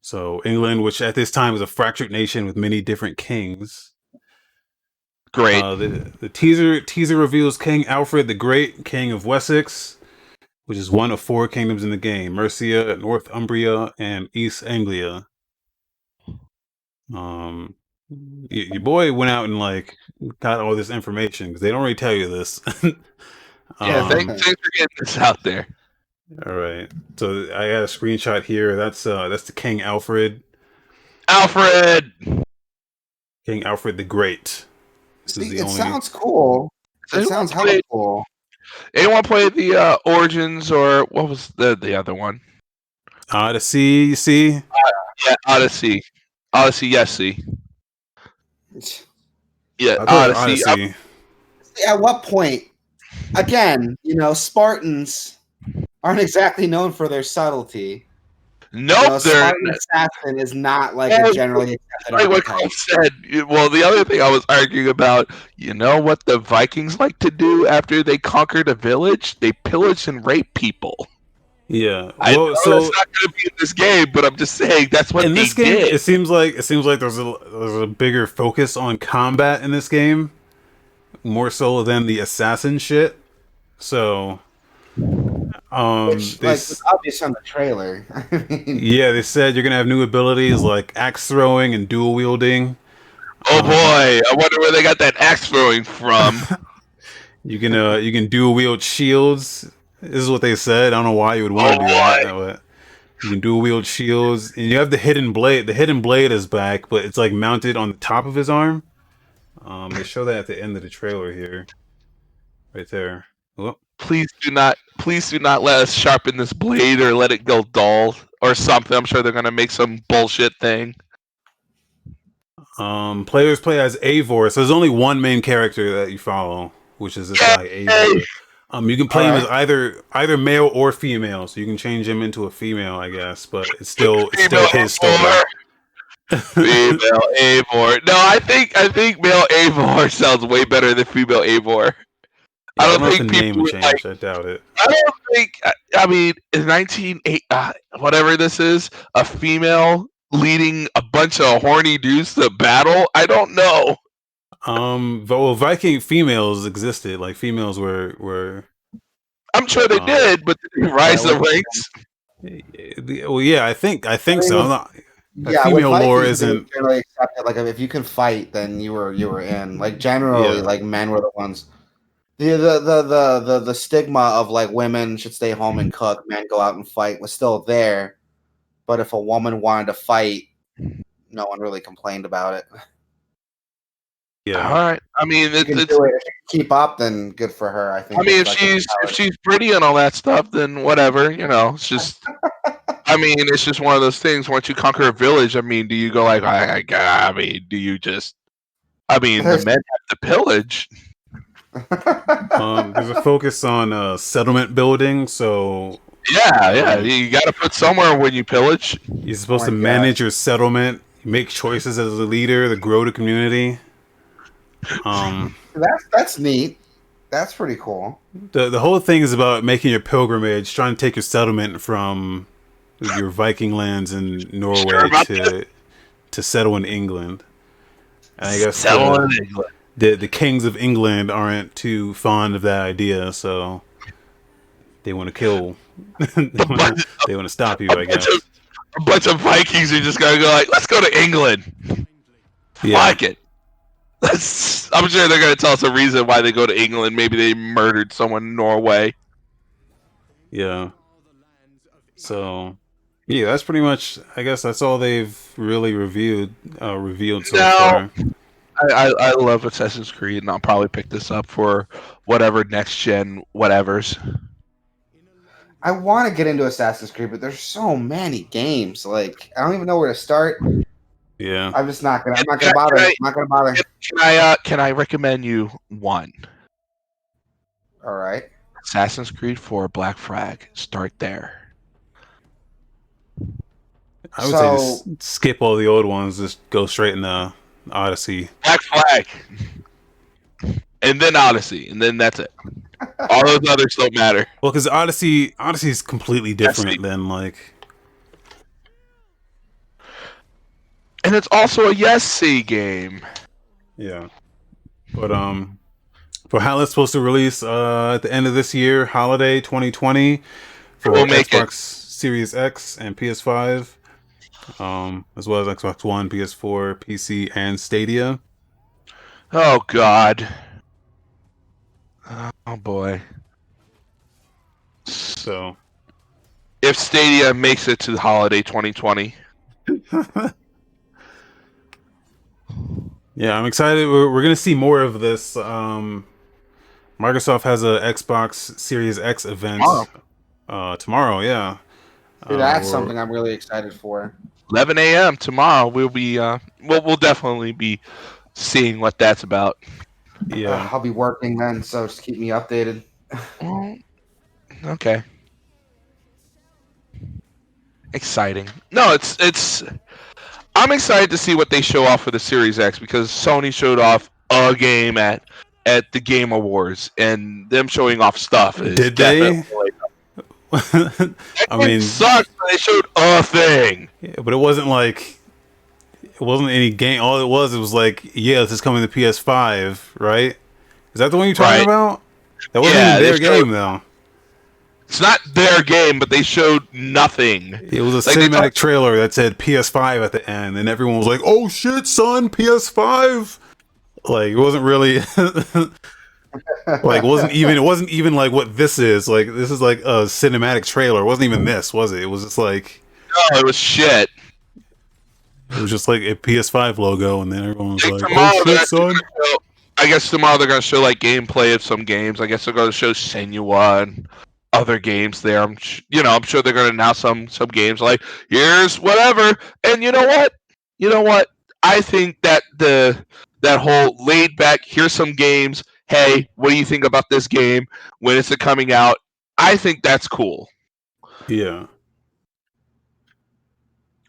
So England, which at this time was a fractured nation with many different kings. Great. The teaser reveals King Alfred the Great, King of Wessex, which is one of 4 kingdoms in the game: Mercia, Northumbria, and East Anglia. Your boy went out and like got all this information because they don't really tell you this. Yeah, thanks for getting this out there. All right, so I got a screenshot here. That's the King Alfred. King Alfred the Great. Sounds cool. It sounds hella cool. Anyone play the Origins or what was the other one? Odyssey. You see? Yeah, Odyssey. Yes, see. Yeah, Odyssey. At what point? Again, Spartans aren't exactly known for their subtlety. Nope, Spartan assassin is not like a generally accepted archetype. What said. Well, the other thing I was arguing about, what the Vikings like to do after they conquered a village? They pillage and rape people. Yeah, I know it's not going to be in this game, but I'm just saying that's what in they this game did. It seems like there's a bigger focus on combat in this game, more so than the assassin shit. So, which was obvious on the trailer. Yeah, they said you're gonna have new abilities like axe throwing and dual wielding. Oh boy, I wonder where they got that axe throwing from. You can dual wield shields. This is what they said. I don't know why you would want to do that. But you can dual wield shields, and you have the hidden blade. The hidden blade is back, but it's like mounted on the top of his arm. They show that at the end of the trailer here, right there. Whoop. Please do not let us sharpen this blade or let it go dull or something. I'm sure they're gonna make some bullshit thing. Players play as Eivor, so there's only one main character that you follow, which is this guy Eivor. You can play him as either male or female, so you can change him into a female, I guess, but it's still his story. Female Eivor. No, I think male Eivor sounds way better than female Eivor. Yeah, I I don't don't know if the think name people would would like. change. I doubt it. I don't think. I mean, in 19 whatever this is, a female leading a bunch of horny dudes to battle. I don't know. Well, Viking females existed. Like females were I'm sure they um. did, but did they Yeah, rise the with, ranks. Well, yeah, I think I mean, so. I'm with not. Like yeah, with female lore Vikings, it was isn't. generally accepted. Like if you can fight, then you were in. Like generally, Yeah, like men were the ones. The stigma of like women should stay home and cook, men go out and fight was still there. But if a woman wanted to fight, no one really complained about it. All yeah, right. I mean, She can it's. do it. If she can keep up, then good for her. I I think mean, it's if like a she's mentality. pretty and all that stuff, then whatever. It's just. I mean, it's just one of those things. Once you conquer a village, I mean, do you go like, I mean, do you just? I mean, the men have to pillage. There's a focus on settlement building, so Yeah. um, You got to put somewhere when you pillage. you're Oh supposed my to god, manage your settlement, make choices as a leader to grow the community. that's neat. That's pretty cool. The whole thing is about making your pilgrimage, trying to take your settlement from your Viking lands in Sure Norway about that? to settle in England. And I guess Settle in England. the kings of England aren't too fond of that idea, so they want to kill. They want to stop you, A I bunch guess. of a bunch of Vikings are just gonna go like, let's go to England. Yeah, Fuck it. I'm sure they're gonna tell us a reason why they go to England. Maybe they murdered someone in Norway. yeah. So, yeah, that's pretty much. I guess that's all they've really revealed so Now, far. I love Assassin's Creed, and I'll probably pick this up for whatever next gen whatevers. I want to get into Assassin's Creed, but there's so many games. Like I don't even know where to start. Yeah. I'm just not gonna. I'm not Can gonna bother. I, I'm not gonna bother. can I recommend you one? All right. Assassin's Creed 4 Black Flag. Start there. I would say So just skip all the old ones, just go straight into Odyssey. Black Flag, and then Odyssey, and then that's it. All those others don't matter. Well, because Odyssey is completely different than like. And it's also a yes C game. Yeah. But Valhalla's supposed to release at the end of this year, holiday 2020, for We'll make Xbox it. Series X and PS5, as well as Xbox One, PS4, PC, and Stadia. Oh God. Oh boy. So If Stadia makes it to the holiday 2020. yeah, I'm excited. We're gonna see more of this. Microsoft has a Xbox Series X event tomorrow. Yeah, dude, that's where- something I'm really excited for. 11 a.m. tomorrow. We'll be we'll definitely be seeing what that's about. yeah. I'll be working then, so just keep me updated. Well, okay. Exciting. No, it's. I'm excited to see what they show off for the Series X because Sony showed off a game at the Game Awards, and them showing off stuff is Did they? definitely. I mean, sucks. But they showed a thing. yeah, but it wasn't like it wasn't any game. All it was like, yeah, this is coming to PS5, right? Is that the one you're talking Right. about? That wasn't Yeah, even their they showed- game though. It's not their game, but they showed nothing. It was a Like, they cinematic trailer that said PS5 at the end, and everyone was like, "Oh shit, son, PS5!" Like it wasn't really, like it wasn't even like what this is. Like this is like a cinematic trailer. It wasn't even this, was it? It was just like No, it was shit. it was just like a PS5 logo, and then everyone was Like, like, tomorrow "Oh they're shit, son!" gonna show- I guess tomorrow they're gonna show like gameplay of some games. I guess they're gonna show Senua and other games there. I'm sure they're gonna announce some games like here's whatever. And you know what? I think that that whole laid back here's some games. Hey, what do you think about this game? When is it coming out? I think that's cool. Yeah,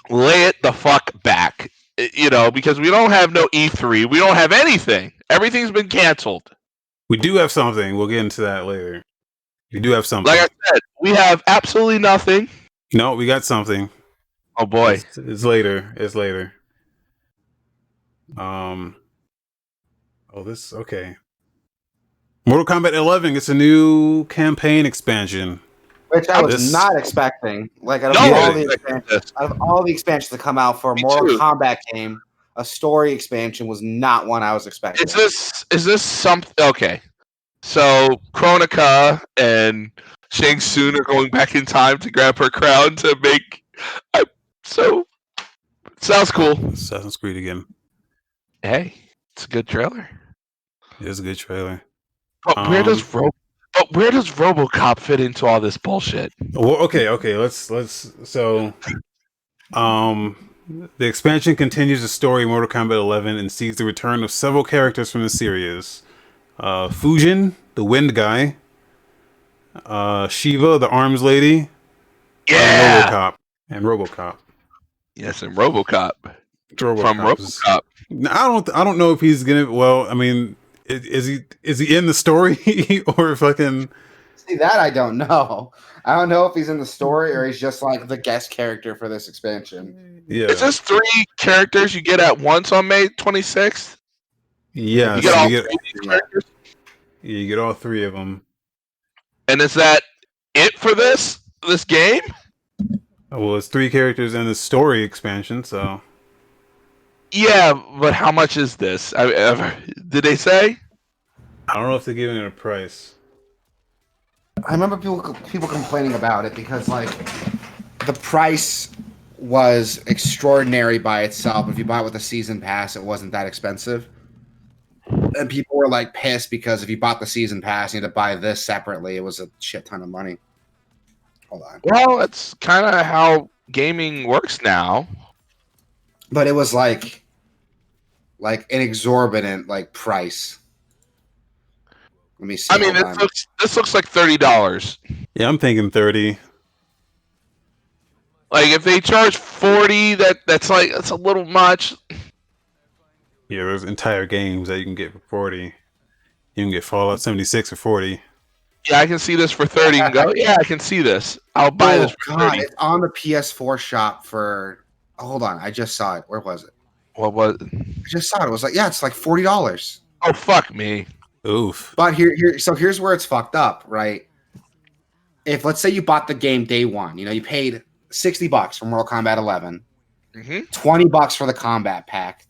Lay it the fuck back. because we don't have no E3, we don't have anything. Everything's been canceled. We do have something. We'll get into that later. We do have something. Like I said, we have absolutely nothing. No, we got something. Oh boy, it's later. It's later. Okay. Mortal Kombat 11 gets a new campaign expansion. Which I was not expecting. Like out of all the expansions to come out for a Mortal Kombat game, a story expansion was not one I was expecting. Is this something? Okay, so Kronika and Shang Tsung are going back in time to grab her crown to make. Sounds cool. Assassin's Creed again. Hey, it's a good trailer. It is a good trailer. But where does RoboCop fit into all this bullshit? Well, okay. Let's so the expansion continues the story of Mortal Kombat 11 and sees the return of several characters from the series. Fujin, the Wind Guy, Shiva, the Arms Lady, and RoboCop. Yes, and RoboCop. From RoboCop. I don't know if he's gonna. Well, I mean, is he in the story or fucking? See, that I don't know. I don't know if he's in the story or he's just like the guest character for this expansion. Yeah. Is this 3 characters you get at once on May 26th? Yeah. You get all 3 of these characters? Yeah, you get all 3 of them. And is that it for this game? Well, it's 3 characters in the story expansion, so. Yeah, but how much is this? Did they say? I don't know if they're giving it a price. I remember people complaining about it because like the price was extraordinary by itself. If you bought it with a season pass, it wasn't that expensive. And people were like pissed because if you bought the season pass, you had to buy this separately. It was a shit ton of money. Hold on. Well, that's kind of how gaming works now. But it was like an exorbitant like price. Let me see. I mean, this looks like $30. Yeah, I'm thinking 30. Like if they charge 40, that's a little much. Yeah, there's entire games that you can get for 40. You can get Fallout 76 for 40. Yeah, I can see this for 30 and go, yeah, I can see this. I'll buy this for 30. It's on the PS4 shop for. Oh, hold on, I just saw it. Where was it? What was it? I just saw it. It was like, yeah, it's like $40. Oh, fuck me. Oof. But here's where it's fucked up, right? If let's say you bought the game day one, you paid $60 for Mortal Kombat 11, $20 for the combat pack,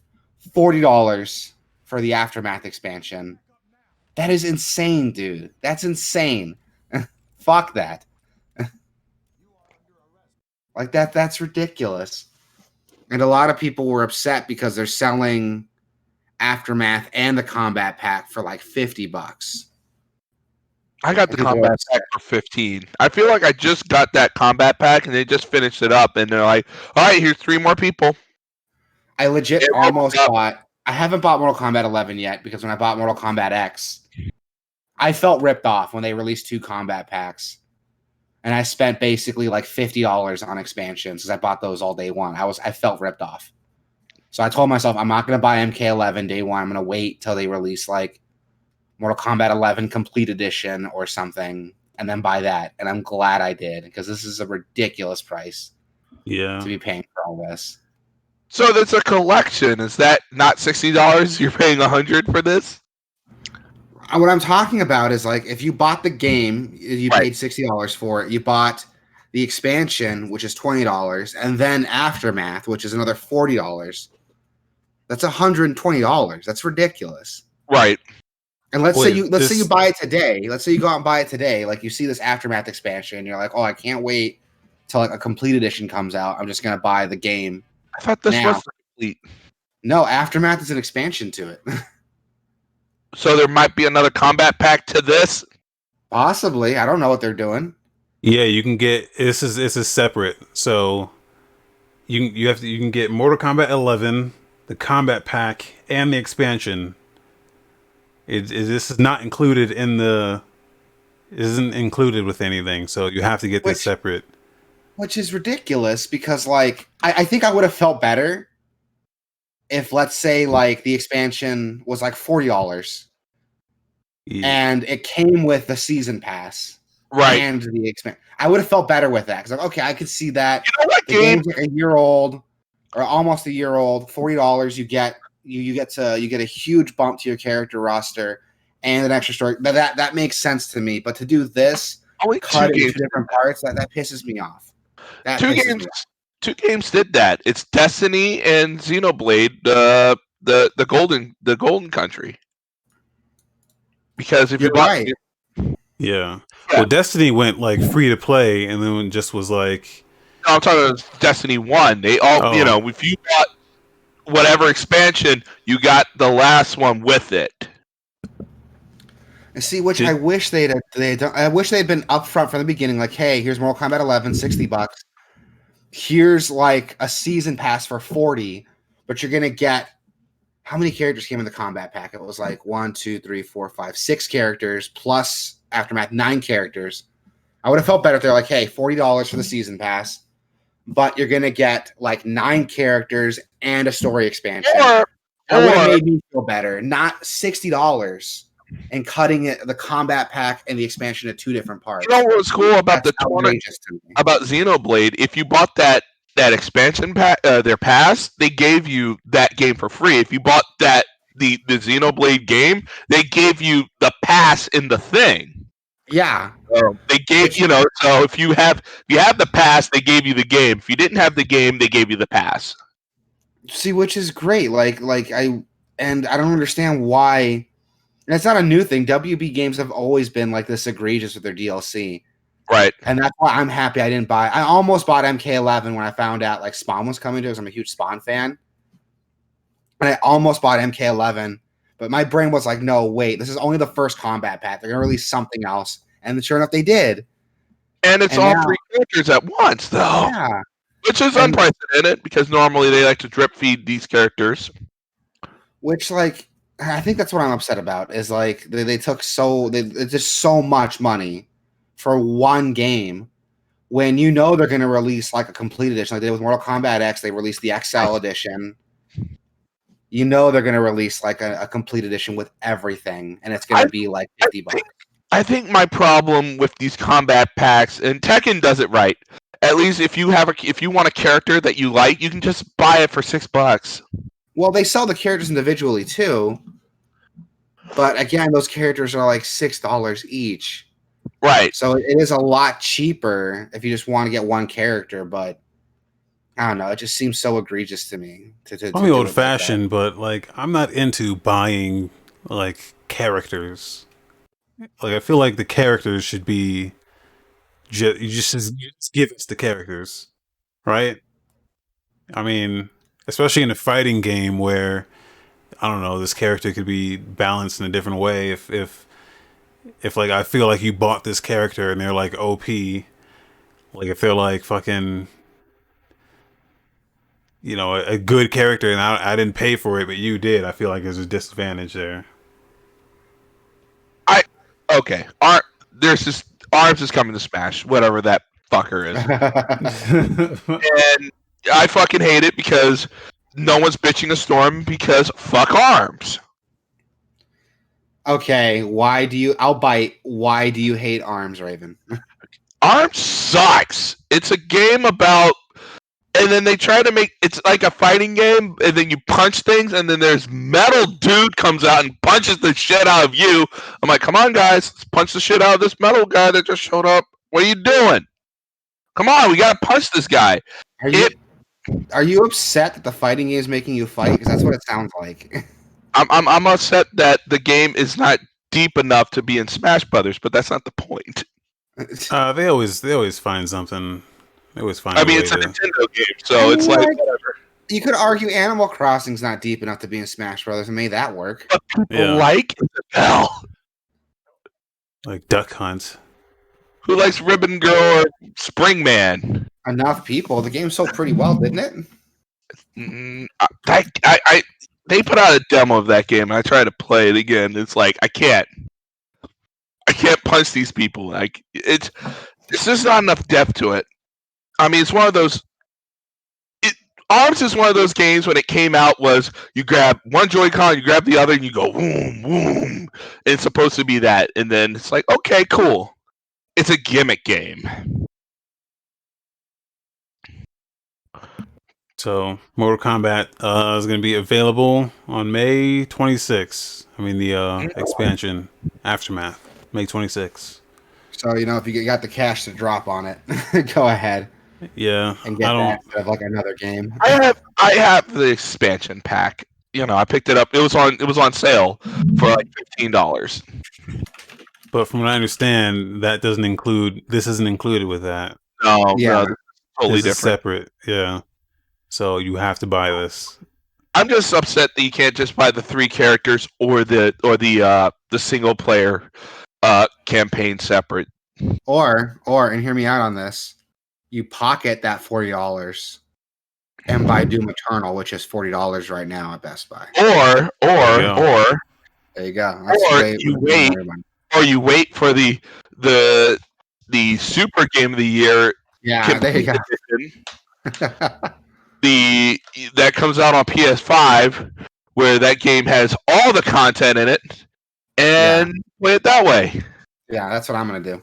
$40 for the Aftermath expansion. That is insane, dude. That's insane. Fuck that. Like that's ridiculous. And a lot of people were upset because they're selling Aftermath and the combat pack for like $50. I got the combat pack for 15. I feel like I just got that combat pack and they just finished it up and they're like, all right, here's 3 more people. I legit almost bought. I haven't bought Mortal Kombat 11 yet because when I bought Mortal Kombat X, I felt ripped off when they released 2 combat packs. And I spent basically like $50 on expansions because I bought those all day one. I felt ripped off. So I told myself I'm not going to buy MK11 day one. I'm going to wait till they release like Mortal Kombat 11 Complete Edition or something and then buy that. And I'm glad I did because this is a ridiculous price to be paying for all this. So that's a collection. Is that not $60? You're paying $100 for this? What I'm talking about is like if you bought the game, you paid $60 for it. You bought the expansion, which is $20, and then Aftermath, which is another $40. That's $120. That's ridiculous. Right. And let's say you buy it today. Let's say you go out and buy it today. Like you see this Aftermath expansion, and you're like, oh, I can't wait till like a complete edition comes out. I'm just gonna buy the game. I thought this was complete. No, Aftermath is an expansion to it. So there might be another combat pack to this? Possibly. I don't know what they're doing. Yeah, you can get this is separate. So you can get Mortal Kombat 11, the combat pack, and the expansion. This is not included isn't included with anything, so you have to get this separate. Which is ridiculous because like I think I would have felt better if let's say like the expansion was like $40 and it came with the season pass Right. and the expansion, I would have felt better with that because like, okay, I could see that You know what the game? game's like a year old or almost a year old. $40, you get a huge bump to your character roster and an extra story. That makes sense to me. But to do this, Only cut two it into games. two different parts, that pisses me off. That Two pisses games. me off. Two games did that. It's Destiny and Xenoblade. The golden country. Because if you You're bought, right. Yeah. Yeah. Well, Destiny went like free to play, and then just was like, no, I'm talking about Destiny 1. They all, oh, if you bought whatever expansion, you got the last one with it. And see, which Did- I wish they'd done. I wish they'd been upfront from the beginning. Like, hey, here's Mortal Kombat 11, $60. Here's like a season pass for 40, but you're gonna get how many characters came in the combat pack? It was like 1, 2, 3, 4, 5, 6 characters plus Aftermath, 9 characters. I would have felt better if they're like, hey, $40 for the season pass, but you're gonna get like 9 characters and a story expansion. That would have made me feel better. Not $60 and cutting it the combat pack and the expansion at 2 different parts. You know what was cool about That's outrageous to me. about Xenoblade? If you bought that expansion pack, their pass, they gave you that game for free. If you bought the Xenoblade game, they gave you the pass in the thing. Yeah. They gave so if you have the pass, they gave you the game. If you didn't have the game, they gave you the pass. See, which is great. I don't understand why. And it's not a new thing. WB games have always been like this egregious with their DLC. Right. And that's why I'm happy I didn't buy. I almost bought MK11 when I found out like Spawn was coming to it because I'm a huge Spawn fan. And I almost bought MK11, but my brain was like, no, wait, this is only the first combat pack. They're going to release something else. And sure enough, they did. And it's all 3 characters at once, though. Yeah. Which is unprecedented because normally they like to drip feed these characters. Which, like, I think that's what I'm upset about is like they took it's just so much money for one game when they're going to release like a complete edition like they did with Mortal Kombat X. They released the XL edition. They're going to release like a complete edition with everything, and it's going to be like $50. I think my problem with these combat packs, and Tekken does it right. At least if you want a character that you like, you can just buy it for $6. Well, they sell the characters individually too, but again, those characters are like $6 each. Right. So it is a lot cheaper if you just want to get one character, but I don't know. It just seems so egregious to me. I'm old fashioned, but like I'm not into buying like characters. Like I feel like the characters should be you just give us the characters, right? I mean, especially in a fighting game where I don't know, this character could be balanced in a different way. If like I feel like you bought this character and they're like OP, like if they're like fucking, a good character and I didn't pay for it, but you did, I feel like there's a disadvantage there. Okay. Arms is coming to Smash, whatever that fucker is. And I fucking hate it because no one's bitching a storm because fuck Arms. Okay, why do you hate Arms, Raven? Arms sucks. It's a game about, and then they try to make it's like a fighting game, and then you punch things, and then there's metal dude comes out and punches the shit out of you. I'm like, come on, guys, let's punch the shit out of this metal guy that just showed up. What are you doing? Come on, we gotta punch this guy. Are you upset that the fighting game is making you fight? Because that's what it sounds like. I'm upset that the game is not deep enough to be in Smash Brothers, but that's not the point. They always find something. They always find. It's a Nintendo game, so it's like whatever. You could argue Animal Crossing's not deep enough to be in Smash Brothers and made that work. But people like Isabelle. Like Duck Hunt. Who likes Ribbon Girl or Spring Man? Enough people. The game sold pretty well, didn't it? They put out a demo of that game, and I tried to play it again. It's like I can't punch these people. Like it's just not enough depth to it. I mean, it's one of those. Arms is one of those games when it came out was you grab one Joy-Con, you grab the other, and you go boom, boom. It's supposed to be that, and then it's like, okay, cool. It's a gimmick game. So, Mortal Kombat is going to be available on May 26th. I mean, the expansion Aftermath, May 26th. So if you got the cash to drop on it, go ahead Yeah, and get that instead of like another game. I have the expansion pack. I picked it up. It was on sale for like $15. But from what I understand, this isn't included with that. No, Yeah. no, totally This is different. separate. Yeah. So you have to buy this. I'm just upset that you can't just buy the 3 characters or the single player campaign separate. Or and hear me out on this. You pocket that $40 and buy Doom Eternal, which is $40 right now at Best Buy. Or There you go. That's or way you more wait money. or you wait for the Super Game of the Year Yeah, there you go. edition, that comes out on PS5, where that game has all the content in it, and play it that way. Yeah, that's what I'm gonna do.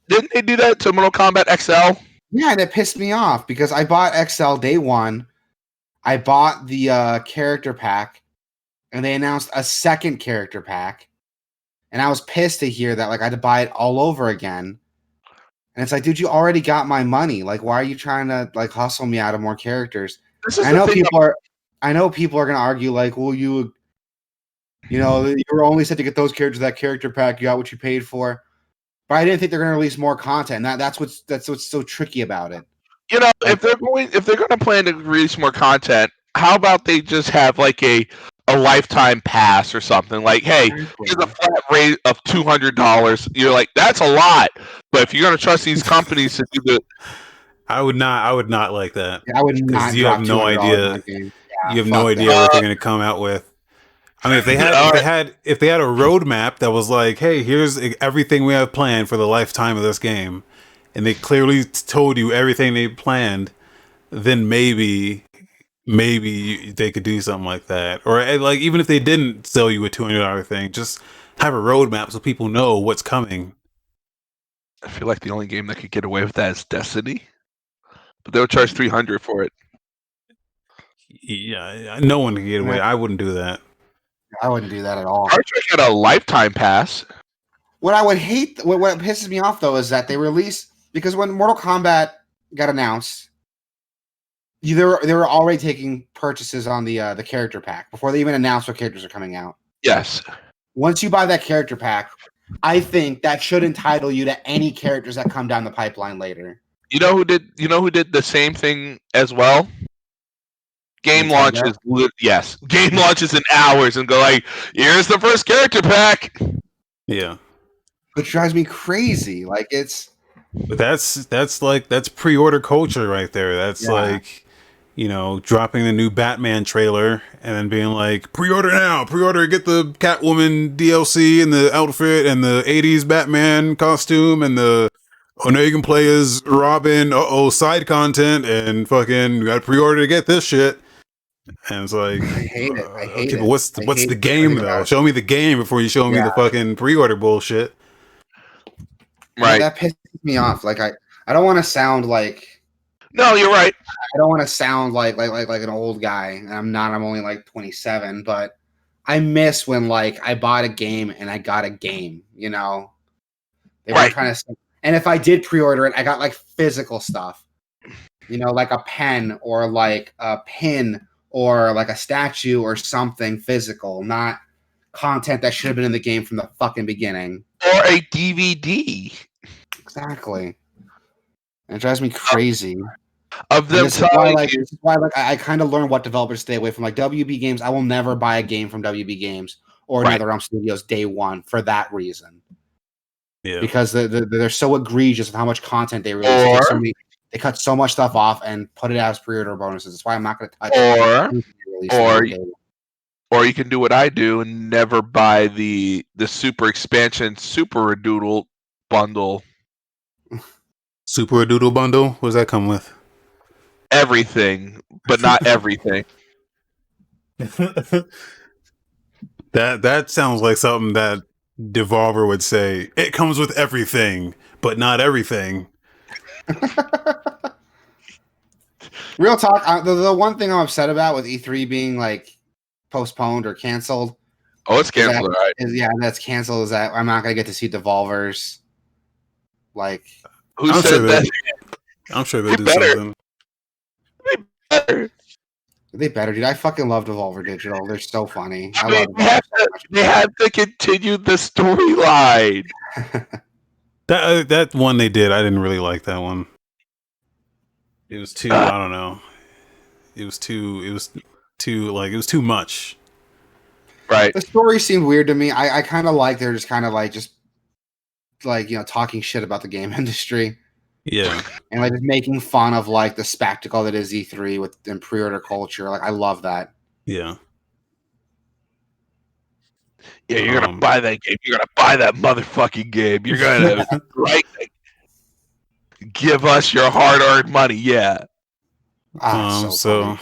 Didn't they do that to Mortal Kombat XL? Yeah, and it pissed me off because I bought XL day one. I bought the character pack, and they announced a second character pack, and I was pissed to hear that. Like, I had to buy it all over again. And it's like, dude, you already got my money. Like, why are you trying to like hustle me out of more characters? I know people are gonna argue like, well, you were only set to get those characters that character pack. You got what you paid for. But I didn't think they're gonna release more content. That's what's so tricky about it. If they're going to plan to release more content, how about they just have like a lifetime pass or something? Like, hey, here's a flat rate of $200. You're like, that's a lot. But if you're going to trust these companies to do the, I would not like that. Yeah, I would not. Because you have no idea. You have no idea what they're going to come out with. I mean, if they had a roadmap that was like, hey, here's everything we have planned for the lifetime of this game, and they clearly told you everything they planned, then maybe they could do something like that. Or like, even if they didn't sell you a $200 thing, just have a roadmap so people know what's coming. I feel like the only game that could get away with that is Destiny, but they'll charge $300 for it. Yeah, no one can get away. I wouldn't do that. I wouldn't do that at all. Star Trek had a lifetime pass. What I would hate, what pisses me off though, is that they release, because when Mortal Kombat got announced, they were already taking purchases on the character pack before they even announced what characters are coming out. Yes. Once you buy that character pack, I think that should entitle you to any characters that come down the pipeline later. You know who did the same thing as well? Game launches, yes. Game launches in hours and go like, here's the first character pack. Yeah. Which drives me crazy. Like, it's... But that's pre-order culture right there. That's like, dropping the new Batman trailer and then being like, pre-order now, get the Catwoman DLC and the outfit and the 80s Batman costume and the now you can play as Robin, side content, and fucking you gotta pre-order to get this shit. And it's like, I hate it. I hate it. But what's the game though? Show me the game before you show me the fucking pre-order bullshit. Right. That pisses me off. Like, I don't want to sound like... No, you're right. I don't want to sound like an old guy. And I'm not. I'm only like 27. But I miss when like I bought a game and I got a game. They weren't trying to... And if I did pre-order it, I got like physical stuff. Like a pen or like a pin or like a statue or something physical, not content that should have been in the game from the fucking beginning. Or a DVD. Exactly. And it drives me crazy. Of them this is why I kind of learned what developers stay away from. Like WB Games, I will never buy a game from WB Games or NetherRealm Studios day one for that reason. Yeah. Because they're so egregious of how much content they release. They cut so much stuff off and put it as pre-order bonuses. That's why I'm not going to touch it. Or you can do what I do and never buy the Super Expansion Super Doodle bundle. Super Doodle bundle? What does that come with? everything, but not everything. That sounds like something that Devolver would say. It comes with everything, but not everything. Real talk. The one thing I'm upset about with E3 being like postponed or canceled. Oh, it's canceled, right? That's canceled. Is that I'm not gonna get to see Devolvers. Like, Who said that? I'm sure they'll do something. Better. they better, dude. I fucking love Devolver Digital. They're so funny. I mean, they have to continue the storyline. That one they did, I didn't really like that one. It was too, I don't know. It was too much. Right. The story seemed weird to me. I kind of like they're just kind of like talking shit about the game industry. Yeah. And like just making fun of like the spectacle that is E3 and pre-order culture. Like I love that. Yeah. Yeah, you're gonna buy that game. You're gonna buy that motherfucking game. You're gonna give us your hard-earned money. Yeah. So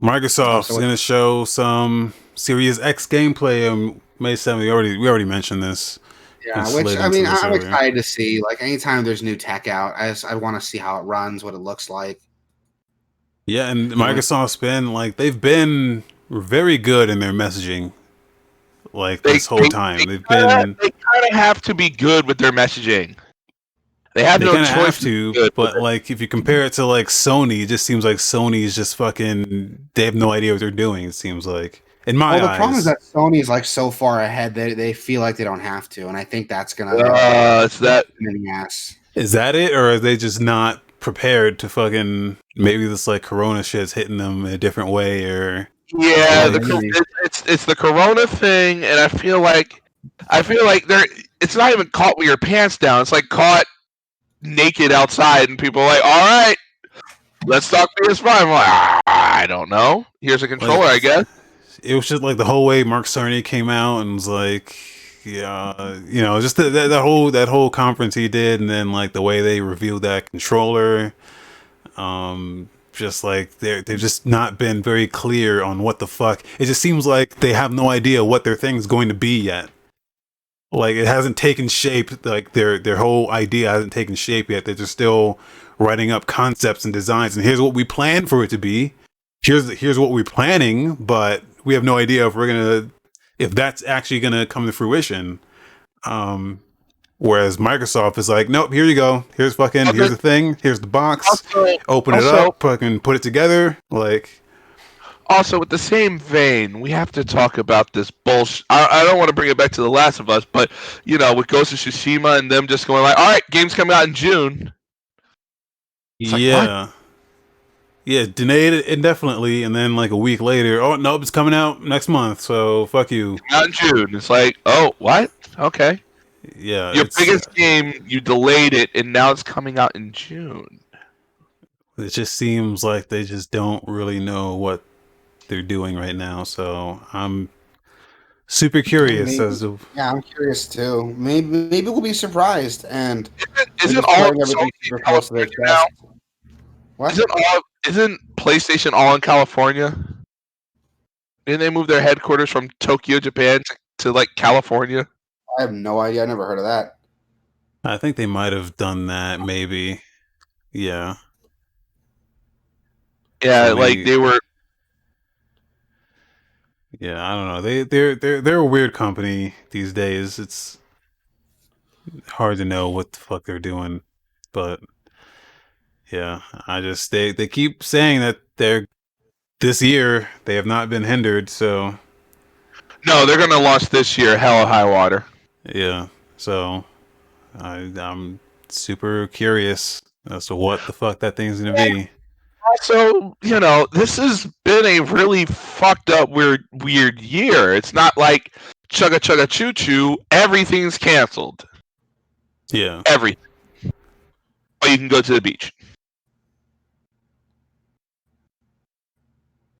Microsoft's gonna show some Series X gameplay on May 7th. We already mentioned this. Yeah, which I mean, I'm excited to see. Like anytime there's new tech out, I want to see how it runs, what it looks like. Yeah, and Microsoft's been they've been very good in their messaging. Like this whole time, they kind of have to be good with their messaging. They have no choice have to, but like if you compare it to like Sony, it just seems like Sony is just fucking. They have no idea what they're doing. It seems like. In my eyes, the problem is that Sony is like so far ahead that they feel like they don't have to, and I think that's gonna. Is that in the ass? Is that it, or are they just not prepared to fucking? Maybe this like Corona shit's hitting them in a different way, or yeah, it's the Corona thing, and I feel like they're. It's not even caught with your pants down. It's like caught naked outside, and people are like, "All right, let's talk PS5." I'm like, I don't know. Here's a controller, I guess. It was just like the whole way Mark Cerny came out and was like, yeah, just that whole conference he did, and then like the way they revealed that controller, just like they've just not been very clear on what the fuck. It just seems like they have no idea what their thing's going to be yet. Like it hasn't taken shape. Like their whole idea hasn't taken shape yet. They're just still writing up concepts and designs, and here's what we plan for it to be. Here's what we're planning, but we have no idea if that's actually gonna come to fruition. Whereas Microsoft is like, nope, here you go. Here's the thing. Here's the box. Open it up. Fucking put it together. Like. Also, with the same vein, we have to talk about this bullshit. I don't want to bring it back to The Last of Us, but with Ghost of Tsushima and them just going like, all right, game's coming out in June. It's yeah, delayed it indefinitely, and then like a week later, oh nope, it's coming out next month, so fuck you. Not in June. It's like, oh, what? Okay. Yeah. Your biggest game, you delayed it, and now it's coming out in June. It just seems like they just don't really know what they're doing right now, so I'm super curious I'm curious too. Maybe we'll be surprised. And isn't all everything super close to their chest? What? Isn't PlayStation all in California? Didn't they move their headquarters from Tokyo, Japan to like California? I have no idea. I never heard of that. I think they might have done that, maybe. Yeah. Yeah, so like they were. Yeah, I don't know. They're a weird company these days. It's hard to know what the fuck they're doing, but. Yeah, they keep saying that this year they have not been hindered, so no, they're gonna launch this year, hell or high water. Yeah, so I'm super curious as to what the fuck that thing's gonna be. Also, this has been a really fucked up weird year. It's not like chugga chugga choo choo. Everything's canceled. Yeah, everything. But you can go to the beach.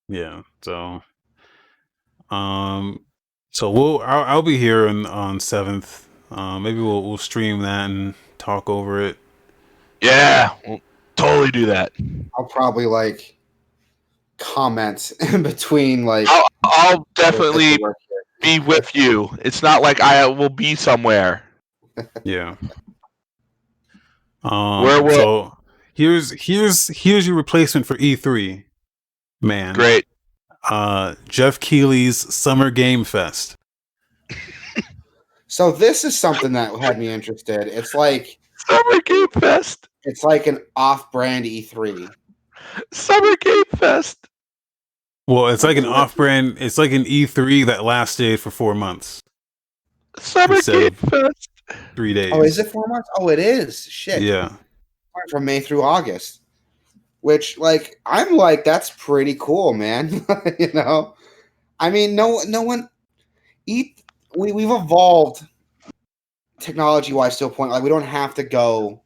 Yeah, so I'll be here on 7th. Maybe we'll stream that and talk over it. Yeah, totally do that. I'll probably like comment in between like I'll definitely work be with you. It's not like I will be somewhere. Yeah. Where will So here's your replacement for E3, man. great Geoff Keighley's Summer Game Fest. So this is something that had me interested. It's like Summer Game Fest. it's like an off-brand E3. Summer Game Fest. Well, it's like an off-brand. It's like an E3 that lasted for 4 months Summer instead Game of Fest. 3 days. Oh, is it 4 months? Oh, it is. Shit. Yeah. From May through August. Which, like, I'm like, that's pretty cool, man. You know, I mean, no one. We've evolved technology-wise to a point like we don't have to go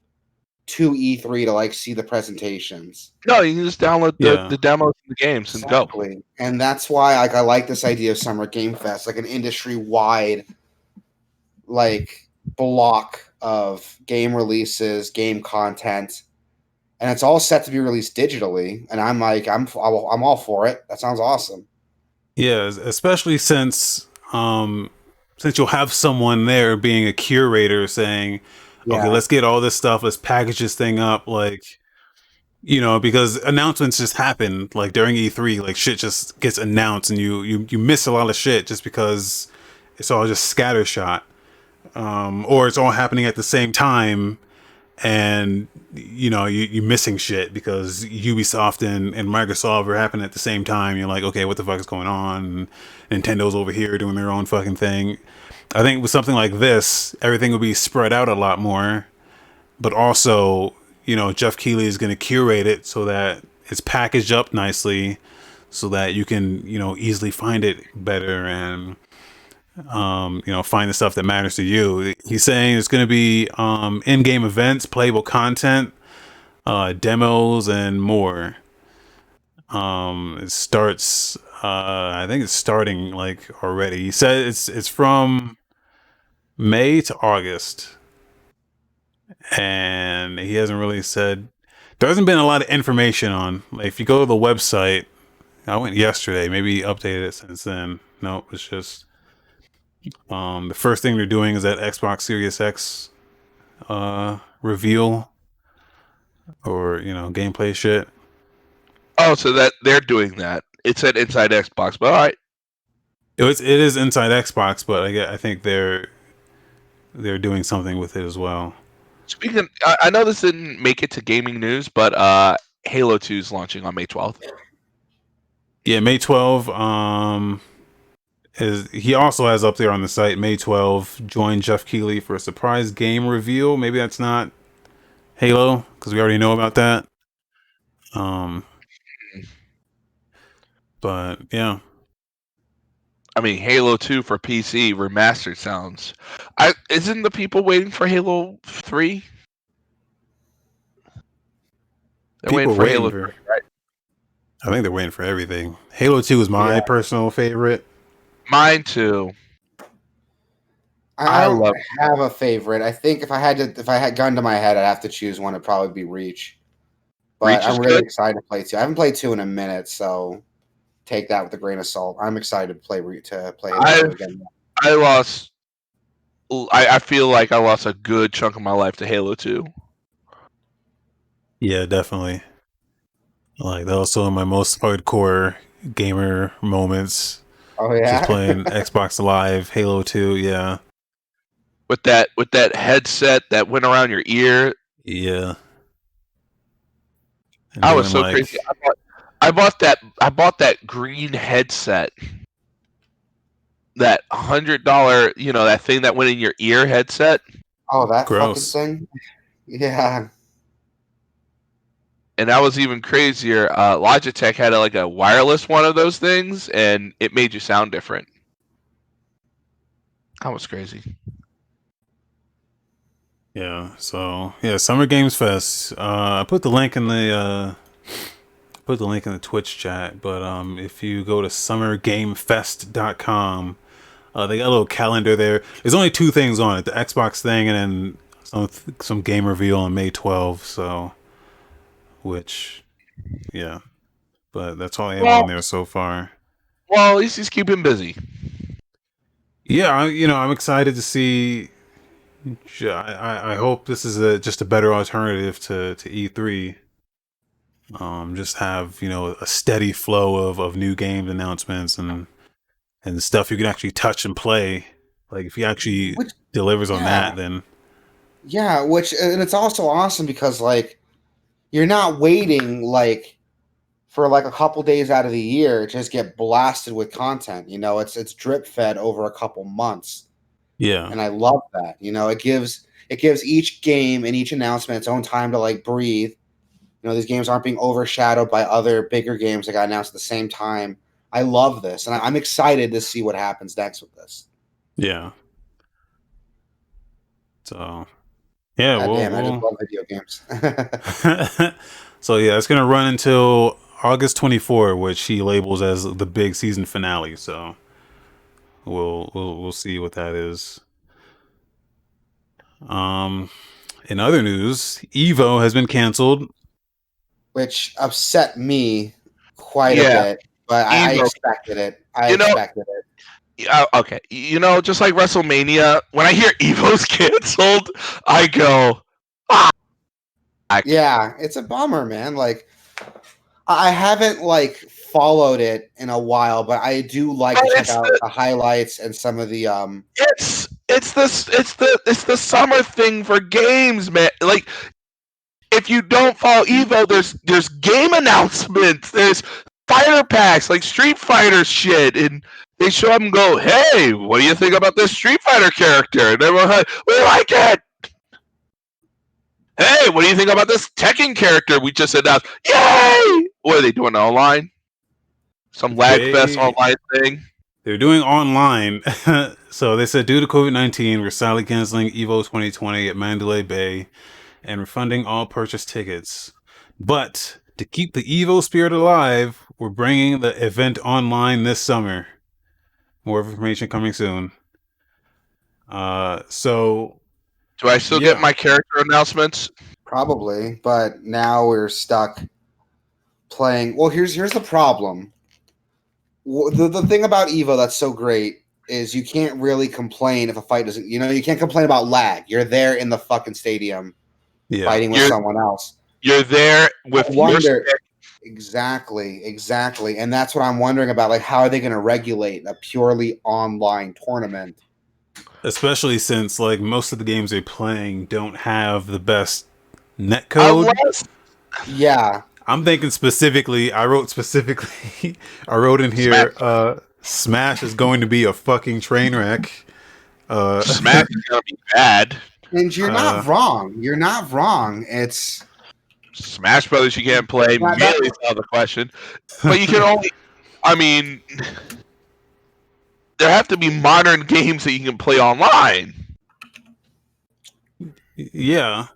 to E3 to like see the presentations. No, you can just download Yeah. the demos of the games and go. Exactly. And that's why like I like this idea of Summer Game Fest, like an industry-wide like block of game releases, game content, and it's all set to be released digitally. And I'm like, I'm all for it. That sounds awesome. Yeah, especially since you'll have someone there being a curator saying, okay, let's get all this stuff, let's package this thing up, like, you know, because announcements just happen like during E3, like shit just gets announced and you miss a lot of shit just because it's all just scattershot. Or it's all happening at the same time and you know you're missing shit because Ubisoft and Microsoft are happening at the same time. You're like, okay, what the fuck is going on? And Nintendo's over here doing their own fucking thing. I think with something like this, everything will be spread out a lot more, but also, you know, Geoff Keighley is going to curate it so that it's packaged up nicely so that you can, you know, easily find it better and you know, find the stuff that matters to you. He's saying it's going to be in-game events, playable content, demos, and more. It starts. I think it's starting like already. He said it's from May to August, and he hasn't really said. There hasn't been a lot of information on. Like, if you go to the website, I went yesterday. Maybe he updated it since then. No, it's just. The first thing they're doing is that Xbox Series X reveal or, you know, gameplay shit. Oh, so that they're doing that. It said Inside Xbox, but all right. It is inside Xbox, but I think they're doing something with it as well. Speaking, I know this didn't make it to gaming news, but Halo 2 is launching on May 12th. Yeah, May 12th. He also has up there on the site May 12th. Join Geoff Keighley for a surprise game reveal. Maybe that's not Halo because we already know about that. But yeah. I mean, Halo 2 for PC remastered sounds. Isn't the people waiting for Halo 3? They're waiting for Halo 3, right? I think they're waiting for everything. Halo 2 is my personal favorite. Mine too. I don't have a favorite. I think if I had gun to my head, I'd have to choose one. It'd probably be Reach. But Reach I'm is really good. excited to play 2. I haven't played 2 in a minute, so take that with a grain of salt. I'm excited to play it again. I lost. I feel like I lost a good chunk of my life to Halo 2. Yeah, definitely. Like, that was some of my most hardcore gamer moments. Oh yeah, just playing Xbox Live, Halo 2. Yeah, with that headset that went around your ear. Yeah, and I was so crazy. I bought that green headset. That $100, you know, that thing that went in your ear headset. Oh, that Gross. fucking thing. Yeah. And that was even crazier. Logitech had a wireless one of those things, and it made you sound different. That was crazy. Yeah. So yeah, Summer Games Fest. I put the link in the Twitch chat. But if you go to summergamefest.com, they got a little calendar there. There's only 2 things on it: the Xbox thing, and then some game reveal on May 12th. So which, yeah. But that's all I have Well, on there so far. at least he's keeping busy. Yeah, I'm excited to see. I hope this is just a better alternative to E3. Just have a steady flow of new game announcements and stuff you can actually touch and play. Like if he actually Which, delivers on yeah, that, then and it's also awesome because like you're not waiting like for like a couple days out of the year to just get blasted with content. It's drip fed over a couple months, yeah, and I love that. It gives each game and each announcement its own time to like breathe. These games aren't being overshadowed by other bigger games that got announced at the same time. I love this, and I'm excited to see what happens next with this. yeah. So yeah, God damn, I just we'll love video games. so yeah, it's gonna run until August 24, which he labels as the big season finale. So we'll see what that is. In other news, Evo has been canceled. Which upset me quite a Yeah, bit, but I Evo. expected it. I You know, expected it. okay. Just like WrestleMania, when I hear Evo's canceled, I go, fuck. Yeah, it's a bummer, man. Like I haven't like followed it in a while, but I do like And to check out the highlights and some of the it's the summer thing for games, man. Like if you don't follow Evo, there's game announcements, there's fighter packs like Street Fighter shit, and they show up and go, "Hey, what do you think about this Street Fighter character?" And everyone's like, "We like it." Hey, what do you think about this Tekken character we just announced? Yay! What are they doing online? Some Lagfest online thing? They're doing online. So they said due to COVID-19, we're sadly canceling Evo 2020 at Mandalay Bay and refunding all purchased tickets. But to keep the Evo spirit alive, we're bringing the event online this summer. More information coming soon. So Do I still get my character announcements? probably, but now we're stuck playing. Well, here's the problem. The thing about Evo that's so great is you can't really complain if a fight doesn't. You can't complain about lag. You're there in the fucking stadium fighting with someone else. You're there with your stick. Exactly, and that's what I'm wondering about. Like, how are they going to regulate a purely online tournament? Especially since like most of the games they're playing don't have the best netcode. Yeah. I'm thinking specifically, I wrote in here, Smash is going to be a fucking train wreck. Smash is going to be bad. And you're not wrong. You're not wrong. It's Smash Brothers you can't play. Melee's out of the question. But you can only, there have to be modern games that you can play online. Yeah.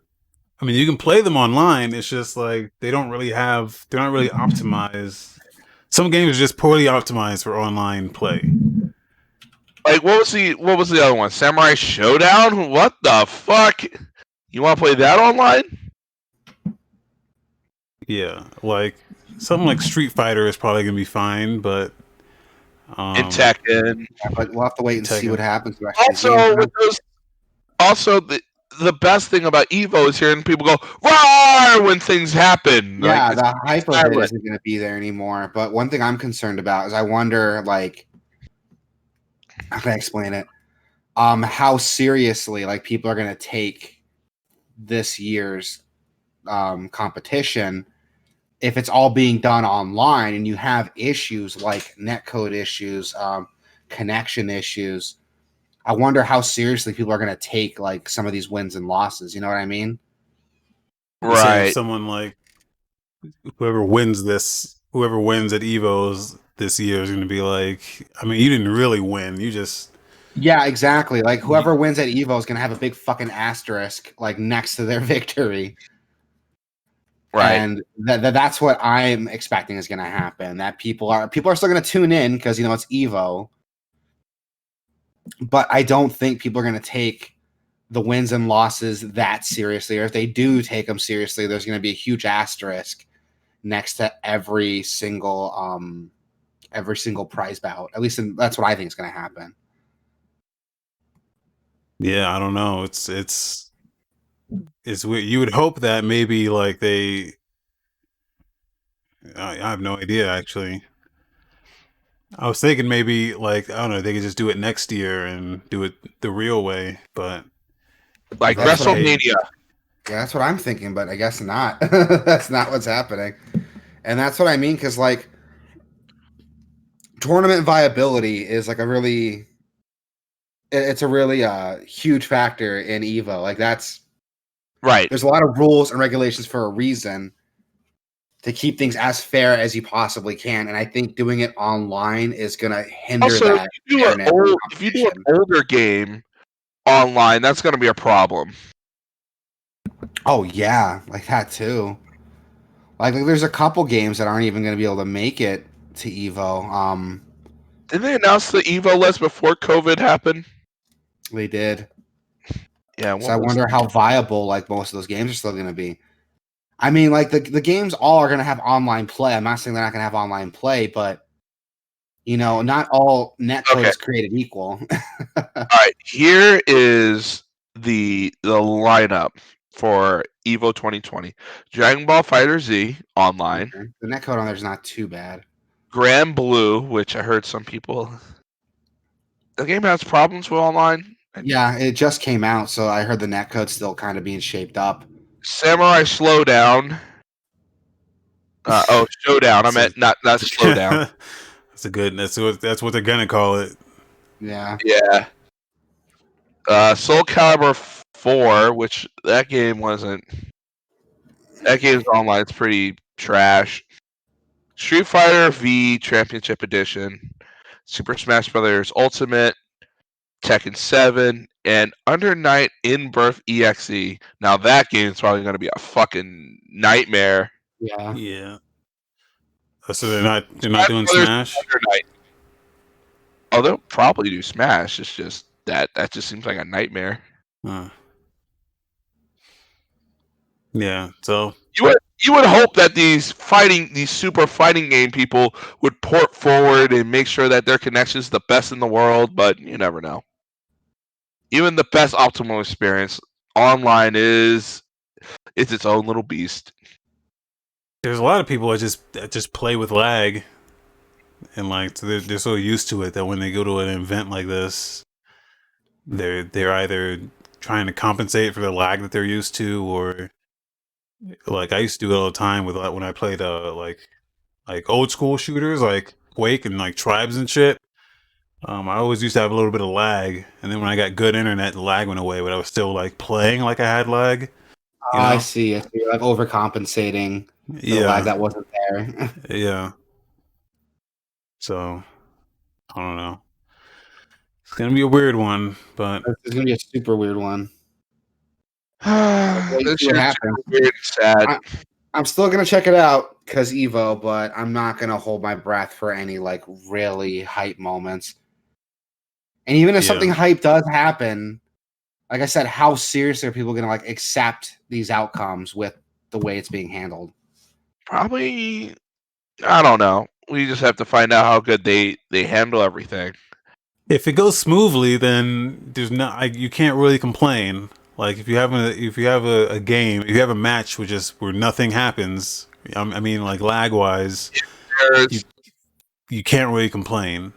I mean, you can play them online. It's just like they're not really optimized. Some games are just poorly optimized for online play. Like what was the other one? Samurai Showdown? What the fuck? You want to play that online? Yeah, like something like Street Fighter is probably gonna be fine, but in Tekken. Yeah, but we'll have to wait and see what happens. Also, the best thing about Evo is hearing people go "Roar" when things happen. Yeah, the hype of it isn't going to be there anymore. But one thing I'm concerned about is I wonder, like, how can I explain it? How seriously like people are going to take this year's competition if it's all being done online and you have issues like netcode issues, connection issues. I wonder how seriously people are going to take like some of these wins and losses. You know what I mean? Right. Someone like whoever wins at Evo's this year is going to be like, I mean, you didn't really win. You just. Yeah, exactly. Like whoever wins at Evo is going to have a big fucking asterisk like next to their victory. Right. And that's what I'm expecting is going to happen. That people are still going to tune in because, it's Evo. But I don't think people are going to take the wins and losses that seriously, or if they do take them seriously, there's going to be a huge asterisk next to every single prize bout. At least that's what I think is going to happen. Yeah, I don't know. It's weird. You would hope that maybe like I have no idea actually. I was thinking maybe like I don't know, they could just do it next year and do it the real way, but Like That's what WrestleMania. Yeah, that's what I'm thinking, but I guess not. That's not what's happening. And that's what I mean, because like tournament viability is like it's a really huge factor in Evo. Like Right. there's a lot of rules and regulations for a reason to keep things as fair as you possibly can. And I think doing it online is going to hinder Also, that. if you do an older game online, that's going to be a problem. Oh yeah, like that too. Like there's a couple games that aren't even going to be able to make it to Evo. Didn't they announce the Evo list before COVID happened? They did. Yeah. So I wonder how viable like most of those games are still going to be. I mean, like the games all are going to have online play. I'm not saying they're not going to have online play, but not all netcode is created equal. All right. Here is the lineup for Evo 2020. Dragon Ball Fighter Z online. Okay. The netcode on there is not too bad. Grand Blue, which I heard some people. The game has problems with online. Yeah, it just came out, so I heard the netcode's still kind of being shaped up. Samurai Slowdown. Showdown. I meant not Slowdown. That's a good. That's what they're gonna call it. Yeah. Yeah. Soul Calibur 4, which that game wasn't. That game's online. It's pretty trash. Street Fighter V Championship Edition, Super Smash Bros. Ultimate, Tekken 7, and Under Night In Birth EXE. Now that game's probably going to be a fucking nightmare. Yeah. Yeah. So they're not doing Smash. Under Night. Oh, they'll probably do Smash. It's just that just seems like a nightmare. Yeah. So you would hope that these super fighting game people would port forward and make sure that their connection is the best in the world, but you never know. Even the best optimal experience online is its own little beast. there's a lot of people that just play with lag, and like so they're so used to it that when they go to an event like this, they're either trying to compensate for the lag that they're used to, or like I used to do it all the time with when I played like old school shooters like Quake and like Tribes and shit. I always used to have a little bit of lag, and then when I got good internet, the lag went away, but I was still like playing like I had lag. I see. You're like overcompensating for the lag that wasn't there. Yeah. So I don't know. It's gonna be a weird one, but It's gonna be a super weird one. This see what year's happens. super weird and sad. I'm still gonna check it out because Evo, but I'm not gonna hold my breath for any like really hype moments. And even if something hype does happen, like I said, how seriously are people gonna like accept these outcomes with the way it's being handled? Probably, I don't know. We just have to find out how good they handle everything. if it goes smoothly, then there's you can't really complain. Like if you have a game, if you have a match where nothing happens, I mean like lag wise, you can't really complain.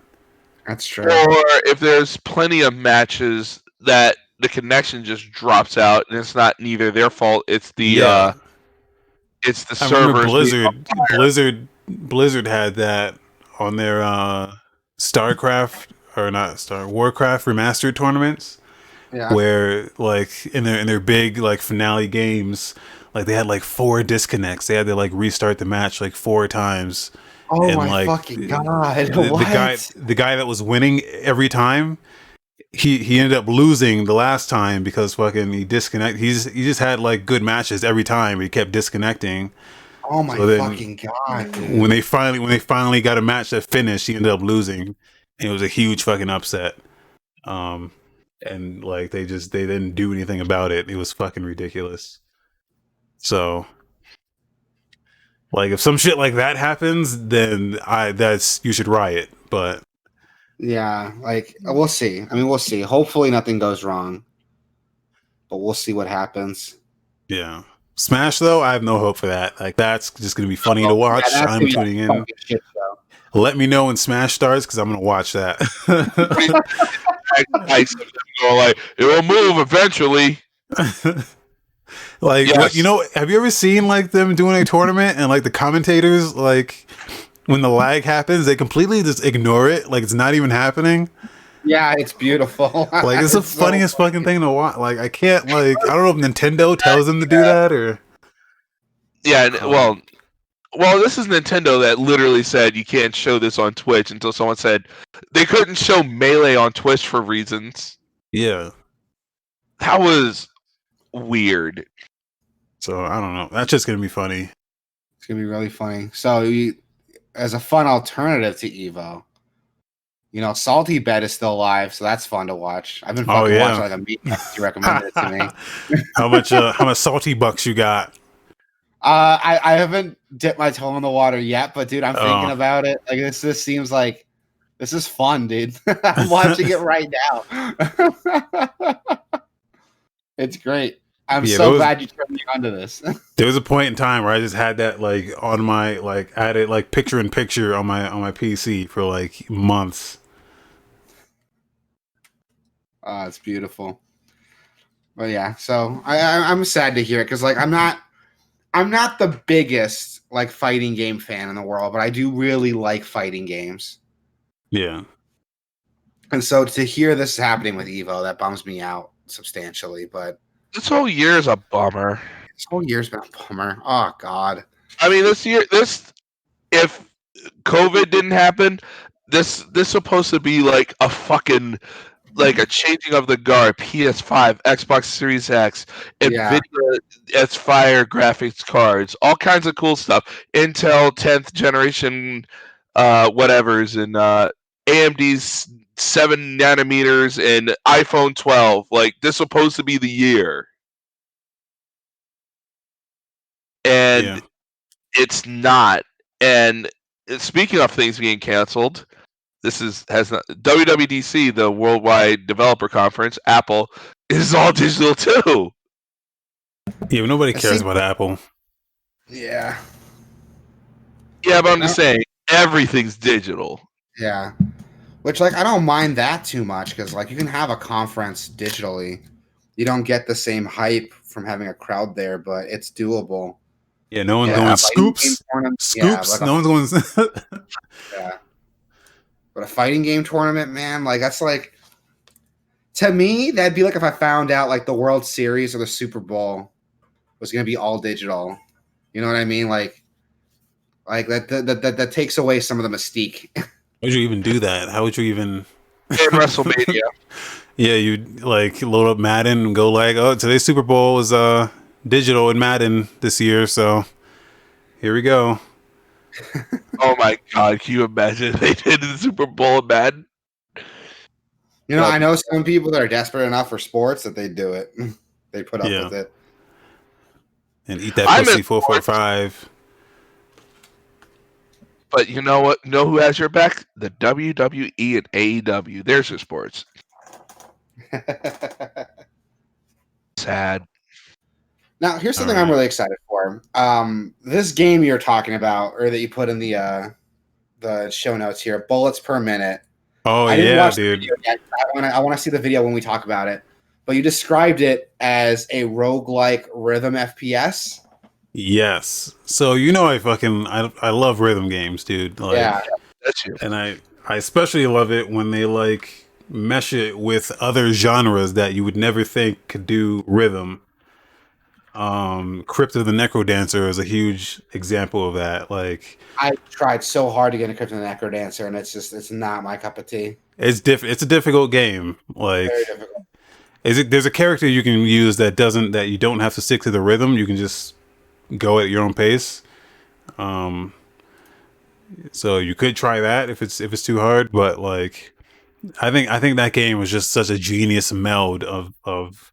That's true. Or if there's plenty of matches that the connection just drops out and it's not neither their fault, it's the it's the servers. Blizzard had that on their Warcraft remastered tournaments. Yeah. Where like in their big like finale games, like they had like 4 disconnects. They had to like restart the match like 4 times. Oh and, my like, fucking god! The guy that was winning every time, he ended up losing the last time because fucking he disconnected. He just had like good matches every time. But he kept disconnecting. Oh my fucking god! Dude. When they finally got a match that finished, he ended up losing. And it was a huge fucking upset. and like they didn't do anything about it. It was fucking ridiculous. So like if some shit like that happens, then you should riot. But Yeah, like we'll see. I mean, we'll see. Hopefully, nothing goes wrong, but we'll see what happens. yeah, Smash though, I have no hope for that. Like that's just gonna be funny to Yeah, watch. that's I'm gonna be a tuning in. fucking shit show. Let me know when Smash starts because I'm gonna watch that. I go like it will move eventually. Like Yes. what, you know, have you ever seen like them doing a tournament and like the commentators, like when the lag happens, they completely just ignore it, like it's not even happening. Yeah, it's beautiful. Like it's the so funniest fucking thing to watch. Like I can't, like I don't know if Nintendo tells them to do that or Yeah, and, well, this is Nintendo that literally said you can't show this on Twitch until someone said they couldn't show Melee on Twitch for reasons. yeah. That was weird. So I don't know. That's just gonna be funny. It's gonna be really funny. So, as a fun alternative to Evo, you know, Salty Bet is still alive, so that's fun to watch. I've been fucking watching like a meet. You recommended it to me. How much salty bucks you got? I haven't dipped my toe in the water yet, but dude, I'm thinking about it. Like this seems like this is fun, dude. I'm watching it right now. It's great. I'm glad you turned me onto this. There was a point in time where I just had that like on my like I had it like picture in picture on my PC for like months. Oh, it's beautiful. But yeah, so I'm sad to hear it because like I'm not the biggest like fighting game fan in the world, but I do really like fighting games. Yeah. And so to hear this happening with Evo, that bums me out substantially. But This whole year is a bummer. this whole year's been a bummer. Oh God. I mean, if COVID didn't happen, this supposed to be like a fucking like a changing of the guard. PS5, Xbox Series X, Yeah. Nvidia S-Fire graphics cards, all kinds of cool stuff. Intel 10th generation, whatever's and AMD's 7 nanometers and iPhone 12. Like this supposed to be the year, and it's not. And speaking of things being canceled, WWDC, the Worldwide Developer Conference. Apple is all digital too. Yeah, but nobody cares about Apple. Yeah. Yeah, but I'm just saying everything's digital. Yeah. Which like I don't mind that too much because like you can have a conference digitally. You don't get the same hype from having a crowd there, but it's doable. Yeah, no one's going scoops. Scoops. No one's going. Yeah. But a fighting game tournament, man, like that's like to me, that'd be like if I found out like the World Series or the Super Bowl was gonna be all digital. You know what I mean? Like that takes away some of the mystique. How would you even do that? How would you even in WrestleMania? Yeah, you like load up Madden and go like, oh, today's Super Bowl is digital in Madden this year, so here we go. Oh my God! Can you imagine if they did the Super Bowl in Madden? You know, I know some people that are desperate enough for sports that they do it. They put up with it. And eat that pussy 445. But you know what? Know who has your back? The WWE and AEW. There's your sports. Sad. Now, here's something I'm really excited for. This game you're talking about, or that you put in the show notes here, Bullets Per Minute. Oh, I didn't watch dude. The video yet. I want to see the video when we talk about it. But you described it as a roguelike rhythm FPS. Yes. So you know I love rhythm games, dude. Like, yeah, that's you. And I especially love it when they like mesh it with other genres that you would never think could do rhythm. Crypt of the Necrodancer is a huge example of that. Like I tried so hard to get a Crypt of the Necrodancer, and it's not my cup of tea. It's a difficult game. Like very difficult. There's a character you can use that you don't have to stick to the rhythm. You can just go at your own pace. So you could try that if it's too hard, but like I think that game was just such a genius meld of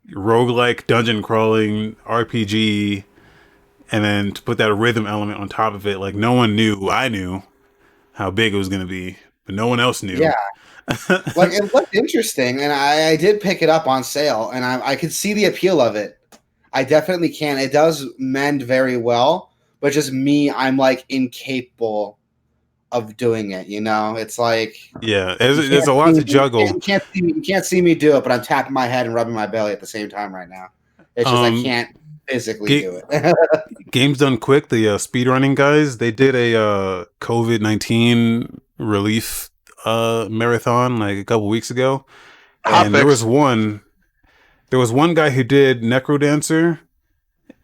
roguelike dungeon crawling RPG, and then to put that rhythm element on top of it. Like no one knew. I knew how big it was going to be, but no one else knew. Yeah. Like it looked interesting, and I did pick it up on sale, and I could see the appeal of it. I definitely can. It does mend very well, but just me, I'm like incapable of doing it. It's like Yeah, there's a lot to juggle. You can't see me do it, but I'm tapping my head and rubbing my belly at the same time right now. It's just I can't physically do it. Games Done Quick, the speedrunning guys, they did a COVID-19 relief marathon like a couple weeks ago, and there was one guy who did Necrodancer,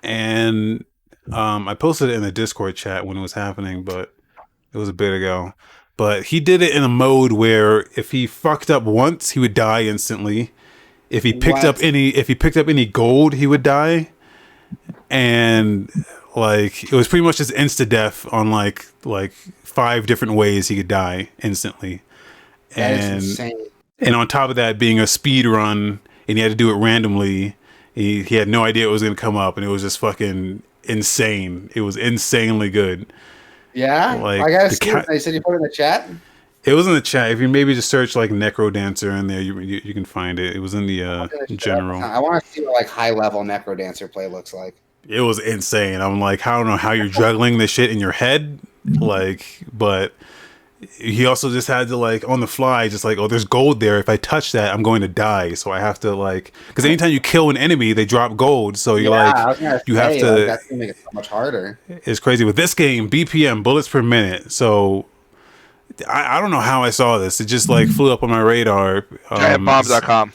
and I posted it in the Discord chat when it was happening, but it was a bit ago. But he did it in a mode where if he fucked up once, he would die instantly. If he picked up any gold, he would die. And like it was pretty much just insta death on like 5 different ways he could die instantly. That is insane. And on top of that, being a speed run, and he had to do it randomly. He had no idea it was going to come up, and it was just fucking insane. It was insanely good. Yeah, like I gotta see it. They said you put it in the chat. It was in the chat. If you maybe just search like Necrodancer in there, you can find it. It was in the general. I want to see what like high level Necrodancer play looks like. It was insane. I'm like, I don't know how you're juggling this shit in your head, like, but he also just had to like on the fly, just like, oh, there's gold there. If I touch that, I'm going to die. So I have to like, because anytime you kill an enemy, they drop gold. So you're have to. That's gonna make it so much harder. It's crazy with this game. BPM, bullets per minute. So I don't know how I saw this. It just like flew up on my radar. Giantbomb.com.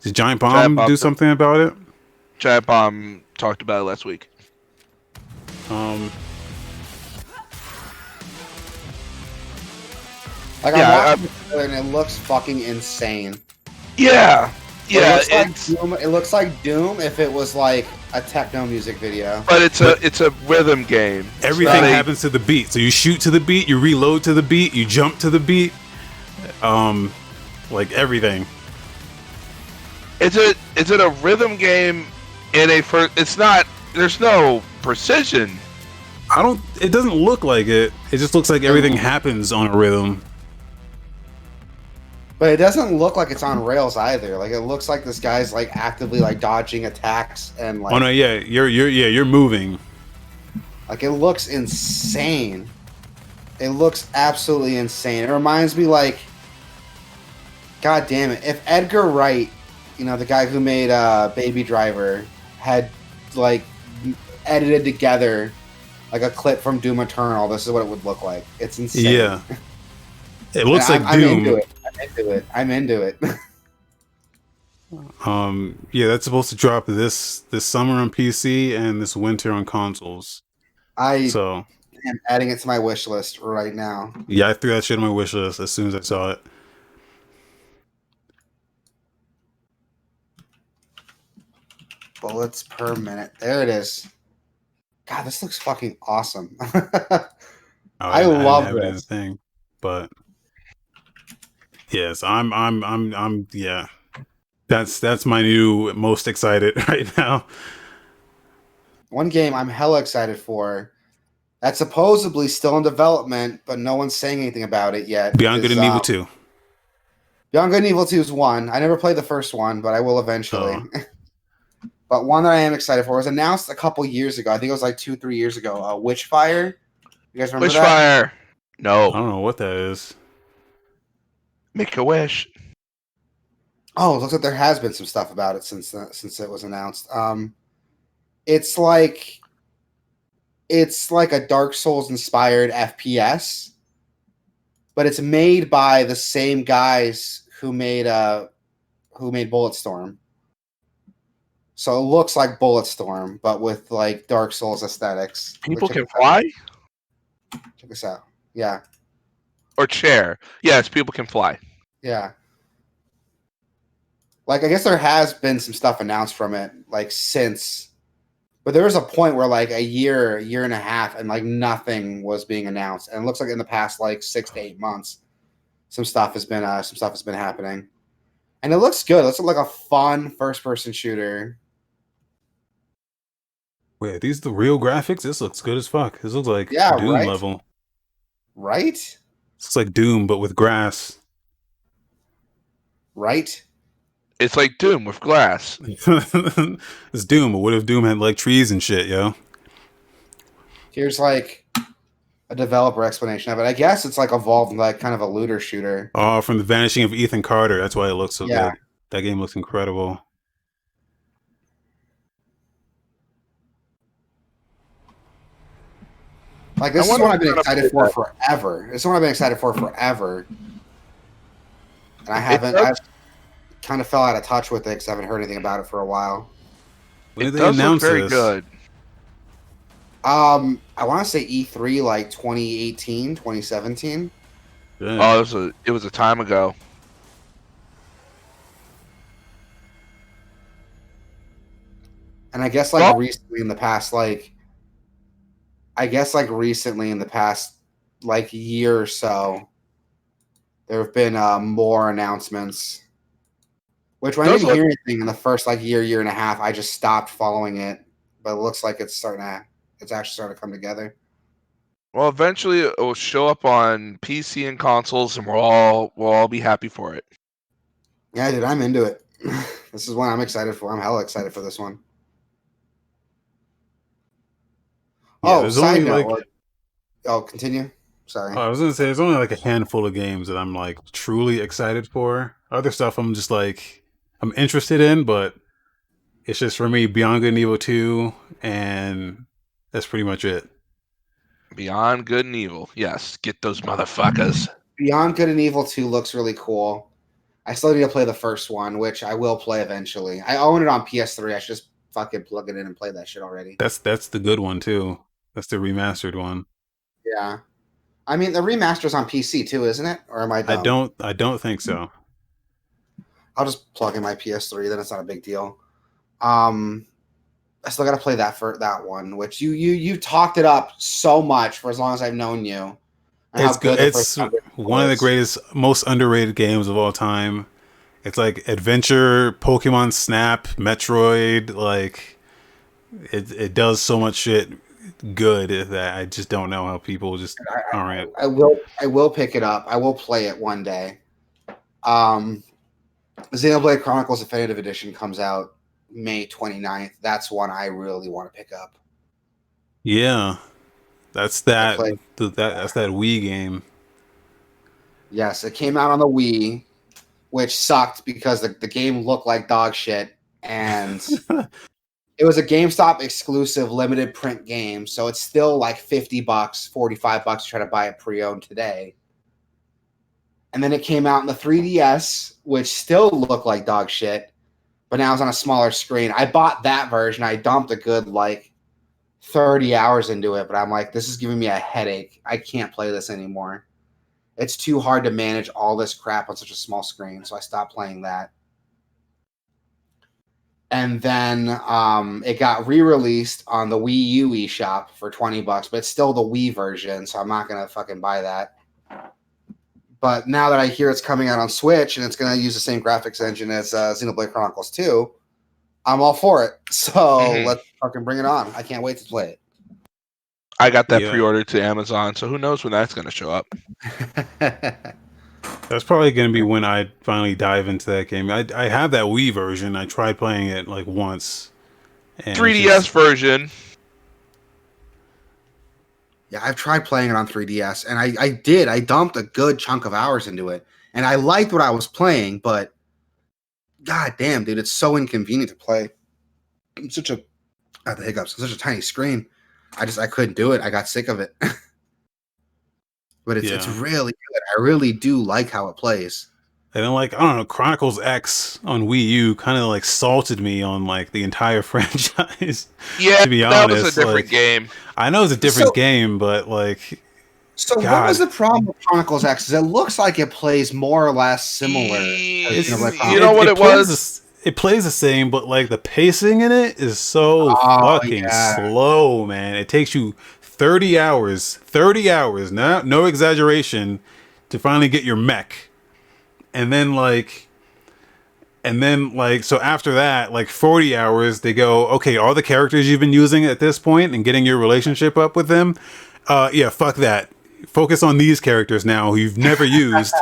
Did Giant Bomb do something about it? Giant Bomb talked about it last week. Like I'm watching it and it looks fucking insane. Yeah. Yeah, it looks like Doom if it was like a techno music video. But it's a rhythm game. Everything happens to the beat. So you shoot to the beat, you reload to the beat, you jump to the beat. Like everything. Is it a rhythm game in a first? It's not. There's no precision. It doesn't look like it. It just looks like everything happens on a rhythm. But it doesn't look like it's on rails either. Like it looks like this guy's like actively like dodging attacks and like. Oh no, yeah, you're moving. Like it looks insane. It looks absolutely insane. It reminds me like, God damn it, if Edgar Wright, the guy who made Baby Driver, had like edited together like a clip from Doom Eternal, this is what it would look like. It's insane. Yeah. It looks like Doom. I'm into it. Yeah, that's supposed to drop this summer on PC and this winter on consoles. I am adding it to my wish list right now. Yeah, I threw that shit on my wish list as soon as I saw it. Bullets per minute. There it is. God, this looks fucking awesome. I love this thing, but yes, I'm yeah. That's my new most excited right now. One game I'm hella excited for that's supposedly still in development, but no one's saying anything about it yet. Beyond Good and Evil 2. Beyond Good and Evil 2 is one. I never played the first one, but I will eventually. But one that I am excited for was announced a couple years ago. I think it was like 2-3 years ago. Witchfire. You guys remember that? Witchfire. No. I don't know what that is. Make a wish. Oh, it looks like there has been some stuff about it since it was announced. It's like a Dark Souls inspired FPS, but it's made by the same guys who made Bulletstorm. So it looks like Bulletstorm, but with like Dark Souls aesthetics. People can fly? Check this out. Yeah. Or chair. Yes, people can fly. Yeah. Like, I guess there has been some stuff announced from it, like, since. But there was a point where, like, a year and a half, and, like, nothing was being announced. And it looks like in the past, like, 6 to 8 months, some stuff has been happening, and it looks good. It looks like a fun first-person shooter. Wait, are these the real graphics? This looks good as fuck. This looks like Yeah, Doom right? level. Right? It's like Doom, but with grass. Right? It's like Doom with glass. It's Doom, but what if Doom had like trees and shit, yo? Here's like a developer explanation of it. I guess it's like evolved like kind of a looter shooter. Oh, from the vanishing of Ethan Carter. That's why it looks so Yeah. good. That game looks incredible. Like this is one I've been excited for forever. It's one I've been excited for forever. And I've kind of fell out of touch with it because I haven't heard anything about it for a while. When did It they does look announce very this? good. I want to say E3 like 2018, 2017. Yeah. Oh, it was a time ago. And I guess like recently in the past like year or so, there have been more announcements. Which when I didn't hear anything in the first like year and a half, I just stopped following it. But it looks like it's actually starting to come together. Well, eventually it will show up on PC and consoles, and we'll all be happy for it. Yeah, dude, I'm into it. This is one I'm excited for. I'm hella excited for this one. Yeah, there's side only note. Continue. Sorry. I was gonna say there's only like a handful of games that I'm like truly excited for. Other stuff I'm just like I'm interested in, but it's just for me Beyond Good and Evil 2, and that's pretty much it. Beyond Good and Evil. Yes, get those motherfuckers. Beyond Good and Evil 2 looks really cool. I still need to play the first one, which I will play eventually. I own it on PS3. I should just fucking plug it in and play that shit already. That's the good one too. That's the remastered one. Yeah. I mean, the remaster's on PC too, isn't it? Or am I dumb? I don't think so. I'll just plug in my PS3, then it's not a big deal. I still got to play that one, which you talked it up so much for as long as I've known you. It's good. It's one of the greatest, most underrated games of all time. It's like adventure, Pokemon Snap, Metroid. Like it does so much shit good that I just don't know how people just aren't. I will pick it up. I will play it one day. Xenoblade Chronicles Definitive Edition comes out May 29th. That's one I really want to pick up. Yeah. That's that Wii game. Yes, it came out on the Wii, which sucked because the game looked like dog shit, and it was a GameStop exclusive limited print game, so it's still like $50, $45 to try to buy it pre-owned today. And then it came out in the 3DS, which still looked like dog shit, but now it's on a smaller screen. I bought that version. I dumped a good like 30 hours into it, but I'm like, this is giving me a headache. I can't play this anymore. It's too hard to manage all this crap on such a small screen, so I stopped playing that. And then it got re-released on the Wii U eShop for $20, but it's still the Wii version, so I'm not going to fucking buy that. But now that I hear it's coming out on Switch and it's going to use the same graphics engine as Xenoblade Chronicles 2, I'm all for it. So let's fucking bring it on. I can't wait to play it. I got that pre-ordered to Amazon, so who knows when that's going to show up. That's probably going to be when I finally dive into that game. I have that Wii version. I tried playing it like once. 3DS version. Yeah, I've tried playing it on 3DS, and I dumped a good chunk of hours into it, and I liked what I was playing, but god damn, dude, it's so inconvenient to play. I'm such a such a tiny screen. I couldn't do it. I got sick of it. But it's really good. I really do like how it plays. And then, like, I don't know, Chronicles X on Wii U kind of like salted me on like the entire franchise. Yeah, to be honest, that was a different game. I know it's a different game, but like, what was the problem with Chronicles X? Is it looks like it plays more or less similar. You know what it was? It plays the same, but like the pacing in it is so fucking slow, man. It takes you 30 hours, no exaggeration, to finally get your mech, and then so after that, like 40 hours, they go, okay, all the characters you've been using at this point and getting your relationship up with them, yeah, fuck that. Focus on these characters now who you've never used.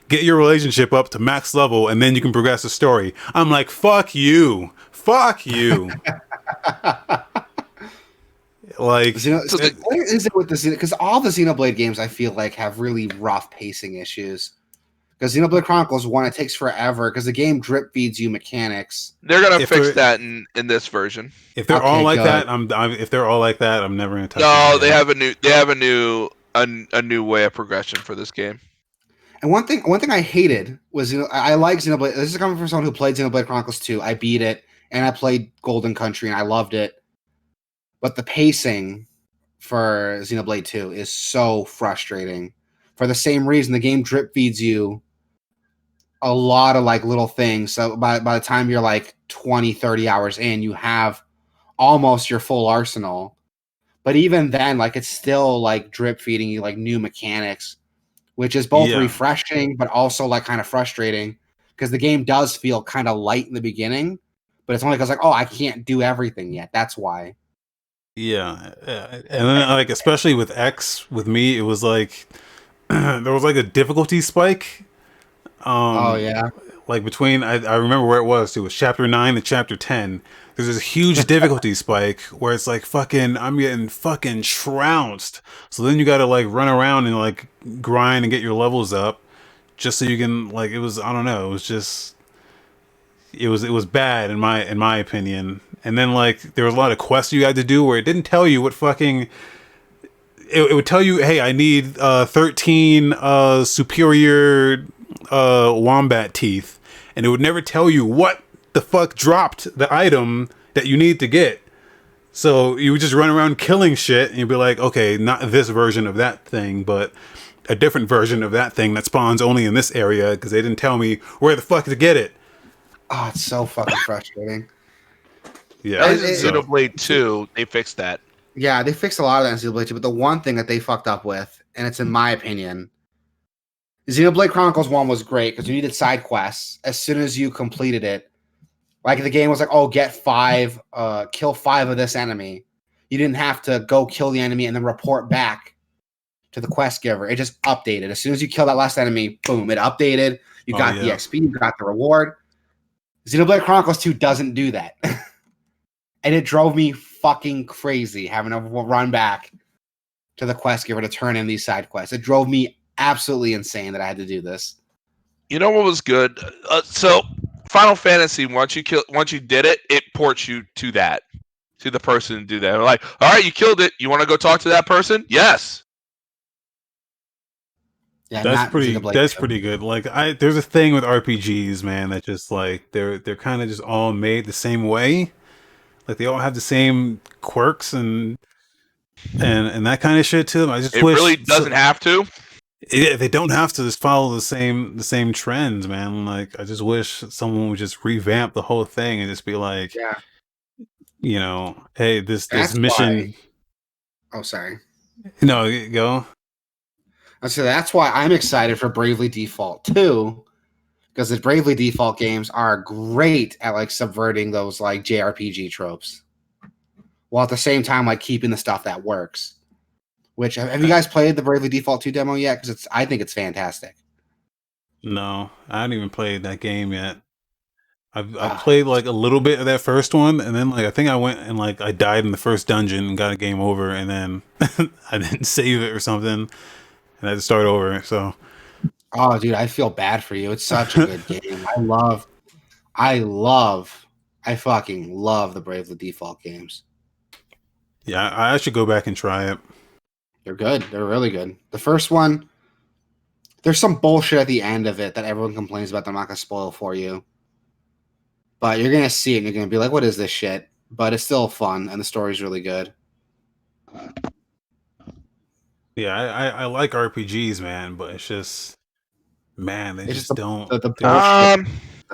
Get your relationship up to max level, and then you can progress the story. I'm like, fuck you. Fuck you. Like, what is it with the Xenoblade? Because all the Xenoblade games, I feel like, have really rough pacing issues. Because Xenoblade Chronicles 1, it takes forever because the game drip feeds you mechanics. They're gonna fix that in this version. If they're all like that, if they're all like that, I'm never gonna touch. No, they have a new way of progression for this game. And one thing I hated was, I like Xenoblade. This is coming from someone who played Xenoblade Chronicles 2. I beat it, and I played Golden Country, and I loved it. But the pacing for Xenoblade 2 is so frustrating. For the same reason, the game drip feeds you a lot of like little things. So by the time you're like 20, 30 hours in, you have almost your full arsenal. But even then, like, it's still like drip feeding you like new mechanics, which is both refreshing but also like kind of frustrating because the game does feel kind of light in the beginning, but it's only because like, oh, I can't do everything yet. That's why. Yeah, and then like especially with X, with me, it was like there was like a difficulty spike. Oh yeah, like between I remember where it was. It was chapter 9 to chapter 10. There's this huge difficulty spike where it's like I'm getting fucking trounced. So then you got to like run around and like grind and get your levels up, just so you can like. It was, I don't know. It was just it was bad in my opinion. And then like there was a lot of quests you had to do where it didn't tell you what fucking. It would tell you, hey, I need 13 superior wombat teeth, and it would never tell you what the fuck dropped the item that you need to get. So you would just run around killing shit, and you'd be like, okay, not this version of that thing, but a different version of that thing that spawns only in this area because they didn't tell me where the fuck to get it. Oh, it's so fucking frustrating. Yeah, Xenoblade 2, they fixed that. Yeah, they fixed a lot of that in Xenoblade 2, but the one thing that they fucked up with, and it's in my opinion, Xenoblade Chronicles 1 was great because you needed side quests. As soon as you completed it, like the game was like, oh, get 5, kill 5 of this enemy. You didn't have to go kill the enemy and then report back to the quest giver. It just updated. As soon as you kill that last enemy, boom, it updated. You got the XP, you got the reward. Xenoblade Chronicles 2 doesn't do that. And it drove me fucking crazy having to run back to the quest giver to turn in these side quests. It drove me absolutely insane that I had to do this. You know what was good? So Final Fantasy, once you did it, it ports you to the person to do that. They're like, all right, you killed it. You want to go talk to that person? Yes. Yeah, that's pretty good. Like there's a thing with RPGs, man, that just like they're kind of just all made the same way. Like they all have the same quirks and that kind of shit to them. I just wish it really doesn't have to. Yeah, they don't have to just follow the same trends, man. Like I just wish someone would just revamp the whole thing and just be like, you know, hey, this mission. Oh, sorry. No, go. So that's why I'm excited for Bravely Default 2. Because the Bravely Default games are great at like subverting those like JRPG tropes, while at the same time like keeping the stuff that works. Which have you guys played the Bravely Default 2 demo yet? Because I think it's fantastic. No, I haven't even played that game yet. I played like a little bit of that first one, and then like I think I went and like I died in the first dungeon and got a game over, and then I didn't save it or something, and I had to start over. So. Oh, dude, I feel bad for you. It's such a good game. I fucking love the Bravely Default games. Yeah, I should go back and try it. They're good. They're really good. The first one, there's some bullshit at the end of it that everyone complains about that I'm not going to spoil for you. But you're going to see it and you're going to be like, what is this shit? But it's still fun and the story's really good. Yeah, I like RPGs, man, but it's just... Man, they just don't.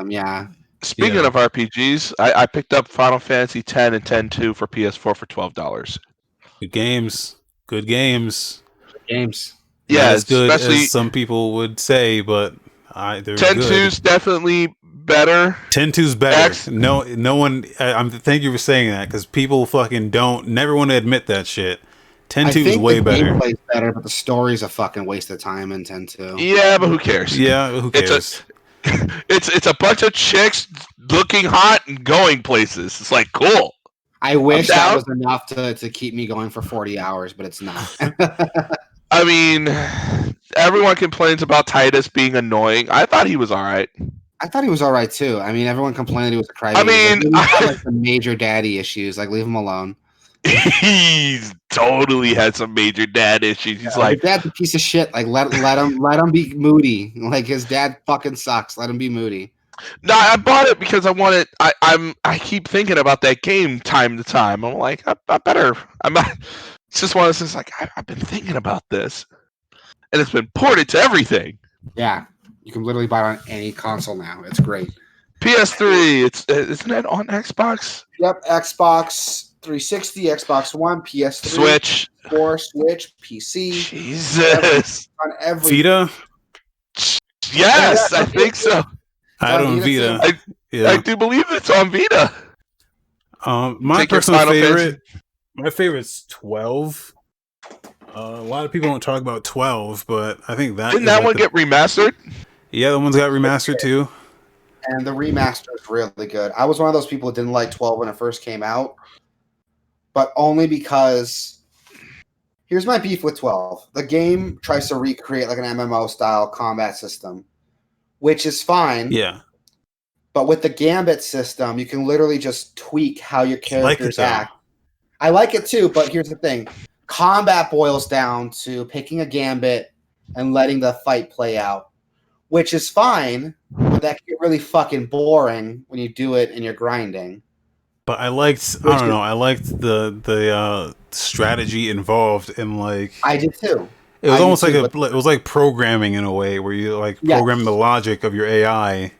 Yeah. Speaking of RPGs, I picked up Final Fantasy X and X-2 for PS4 for $12. Good games. Good games. Games. Not Yeah, as good especially as some people would say, but they're 10-2's good. definitely better. 10-2's better. X, No one. I'm thank you for saying that because people fucking never want to admit that shit. I 10-2 is think way the better. gameplay's better, but the story's a fucking waste of time in 10-2. yeah, but who cares? Yeah, who It's a cares? it's a bunch of chicks looking hot and going places. It's like cool. I wish that down. was enough to keep me going for 40 hours, but it's not. I mean, everyone complains about Titus being annoying. I thought he was all right. I thought he was all right too. I mean, everyone complained he was a crybaby. I mean, he's got like some major daddy issues. Like, leave him alone. he's totally had some major dad issues. He's like, his dad's a piece of shit. Like, let him be moody. Like, his dad fucking sucks. Let him be moody. no, I bought it because I wanted. I keep thinking about that game time to time. I'm like, I better. It's just one of those things. Like, I've been thinking about this, and it's been ported to everything. Yeah, you can literally buy it on any console now. It's great. PS3. Isn't it on Xbox? Yep, Xbox 360, Xbox One, PS3, Switch. 4, Switch, PC. Jesus. On every Vita. Yes, I think so. I don't Vita. I do believe it's on Vita. My personal favorite. My favorite's 12. A lot of people don't talk about 12, but I think that didn't that one get remastered? Yeah, the one's got remastered too. And the remaster is really good. I was one of those people who didn't like 12 when it first came out, but only because here's my beef with 12. The game tries to recreate like an MMO style combat system, which is fine. Yeah. But with the Gambit system, you can literally just tweak how your characters act. I like it too, but here's the thing. Combat boils down to picking a Gambit and letting the fight play out, which is fine, but that can get really fucking boring when you do it and you're grinding. But I liked the strategy involved in like I did too. It was almost like it was like programming in a way where you like program the logic of your AI.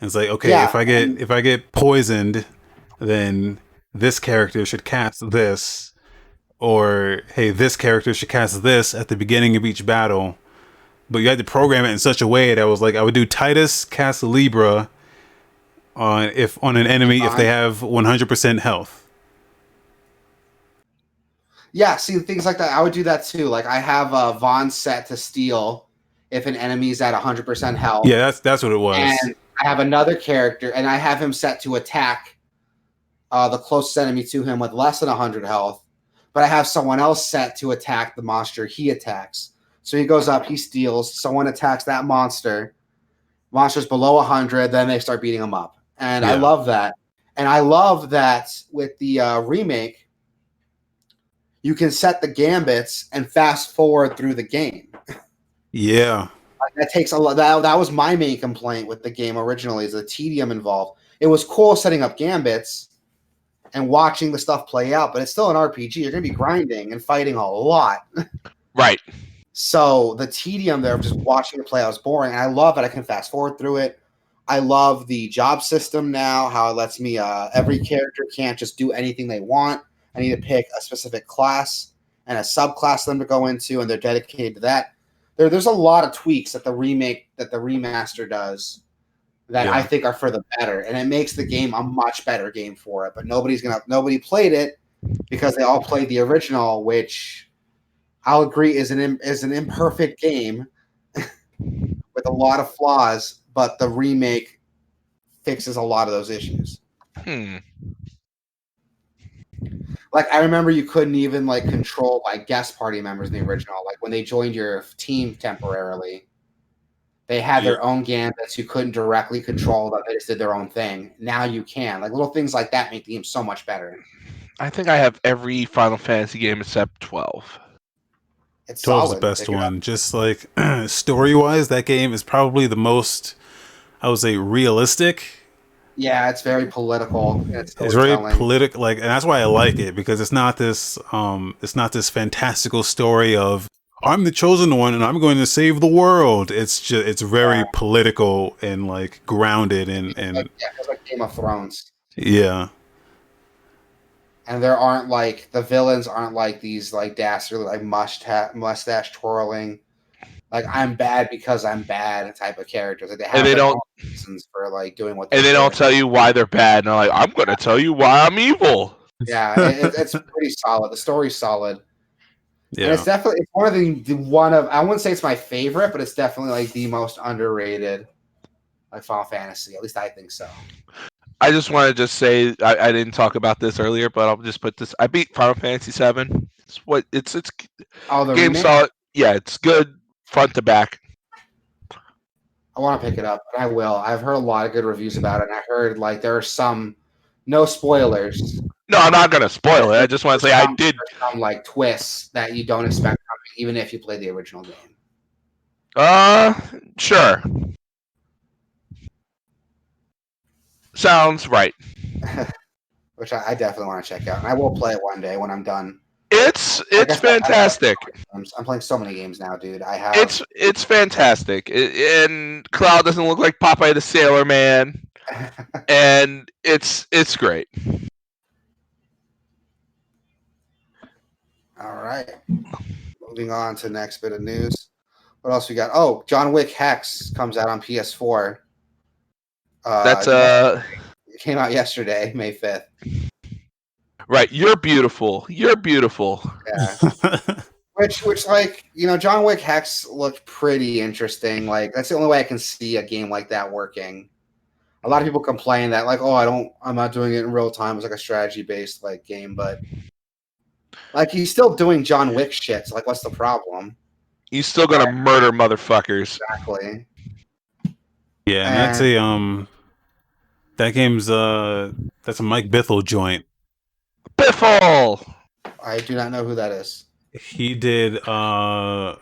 It's like, okay, if I get poisoned, then this character should cast this, or hey, this character should cast this at the beginning of each battle. But you had to program it in such a way that was like, I would do Titus cast Libra on an enemy if they have 100% health. Yeah, see things like that. I would do that too. Like I have Vaughn set to steal if an enemy's at 100% health. Yeah, that's what it was. And I have another character, and I have him set to attack the closest enemy to him with less than 100 health. But I have someone else set to attack the monster he attacks. So he goes up, he steals, someone attacks that monster. Monster's below 100, then they start beating him up. And I love that. And I love that with the remake, you can set the gambits and fast forward through the game. Yeah. That takes a lot. That was my main complaint with the game originally, is the tedium involved. It was cool setting up gambits and watching the stuff play out, but it's still an RPG. You're going to be grinding and fighting a lot. Right. So the tedium there of just watching it play out is boring. And I love that I can fast forward through it. I love the job system now, how it lets me, every character can't just do anything they want. I need to pick a specific class and a subclass for them to go into, and they're dedicated to that. There's a lot of tweaks that the remaster does that I think are for the better, and it makes the game a much better game for it. But nobody played it because they all played the original, which I'll agree is an imperfect game with a lot of flaws, but the remake fixes a lot of those issues. Like, I remember you couldn't even, like, control, like, guest party members in the original. Like, when they joined your team temporarily, they had their own gambits. You couldn't directly control them. They just did their own thing. Now you can. Like, little things like that make the game so much better. I think I have every Final Fantasy game except 12. It's 12 is solid. the best one. Just, like, story-wise, that game is probably the most, I would say, realistic. Yeah, it's very political. It's very political, like, and that's why I like it, because it's not this fantastical story of I'm the chosen one and I'm going to save the world. It's very political and like grounded and it's like Game of Thrones. Yeah. and there aren't like the villains aren't like these like dastardly like mustache twirling like I'm bad because I'm bad type of characters. Like they have their own reasons for like doing what and they they do. don't tell you why they're bad. And they're like, I'm going to tell you why I'm evil. Yeah, it's pretty solid. The story's solid. Yeah. And it's definitely one of the I wouldn't say it's my favorite, but it's definitely like the most underrated like Final Fantasy. At least I think so. I just want to just say I didn't talk about this earlier, but I'll just put this. I beat Final Fantasy VII. It's the game remake? solid. Yeah, it's good front to back. I want to pick it up, and I will. I've heard a lot of good reviews about it, and I heard like there are some no spoilers. No, I'm not gonna spoil it. I just want to say I did some like twists that you don't expect coming, even if you play the original game. Sure. Sounds right. Which I definitely want to check out, and I will play it one day when I'm done. It's fantastic. I'm playing so many games now, dude. I have It's fantastic, and Cloud doesn't look like Popeye the Sailor Man, and it's great. All right. Moving on to the next bit of news. What else we got? Oh, John Wick Hex comes out on PS4. That's It came out yesterday, May 5th. Right. You're beautiful. You're beautiful. Yeah. Which like, you know, John Wick Hex looked pretty interesting. Like that's the only way I can see a game like that working. A lot of people complain that like, oh, I'm not doing it in real time. It's like a strategy based like game, but like he's still doing John Wick shit. So like, what's the problem? He's still gonna murder motherfuckers. Exactly. Yeah, and that's that game's that's a Mike Bithell joint. Biffle! I do not know who that is. He did Thomas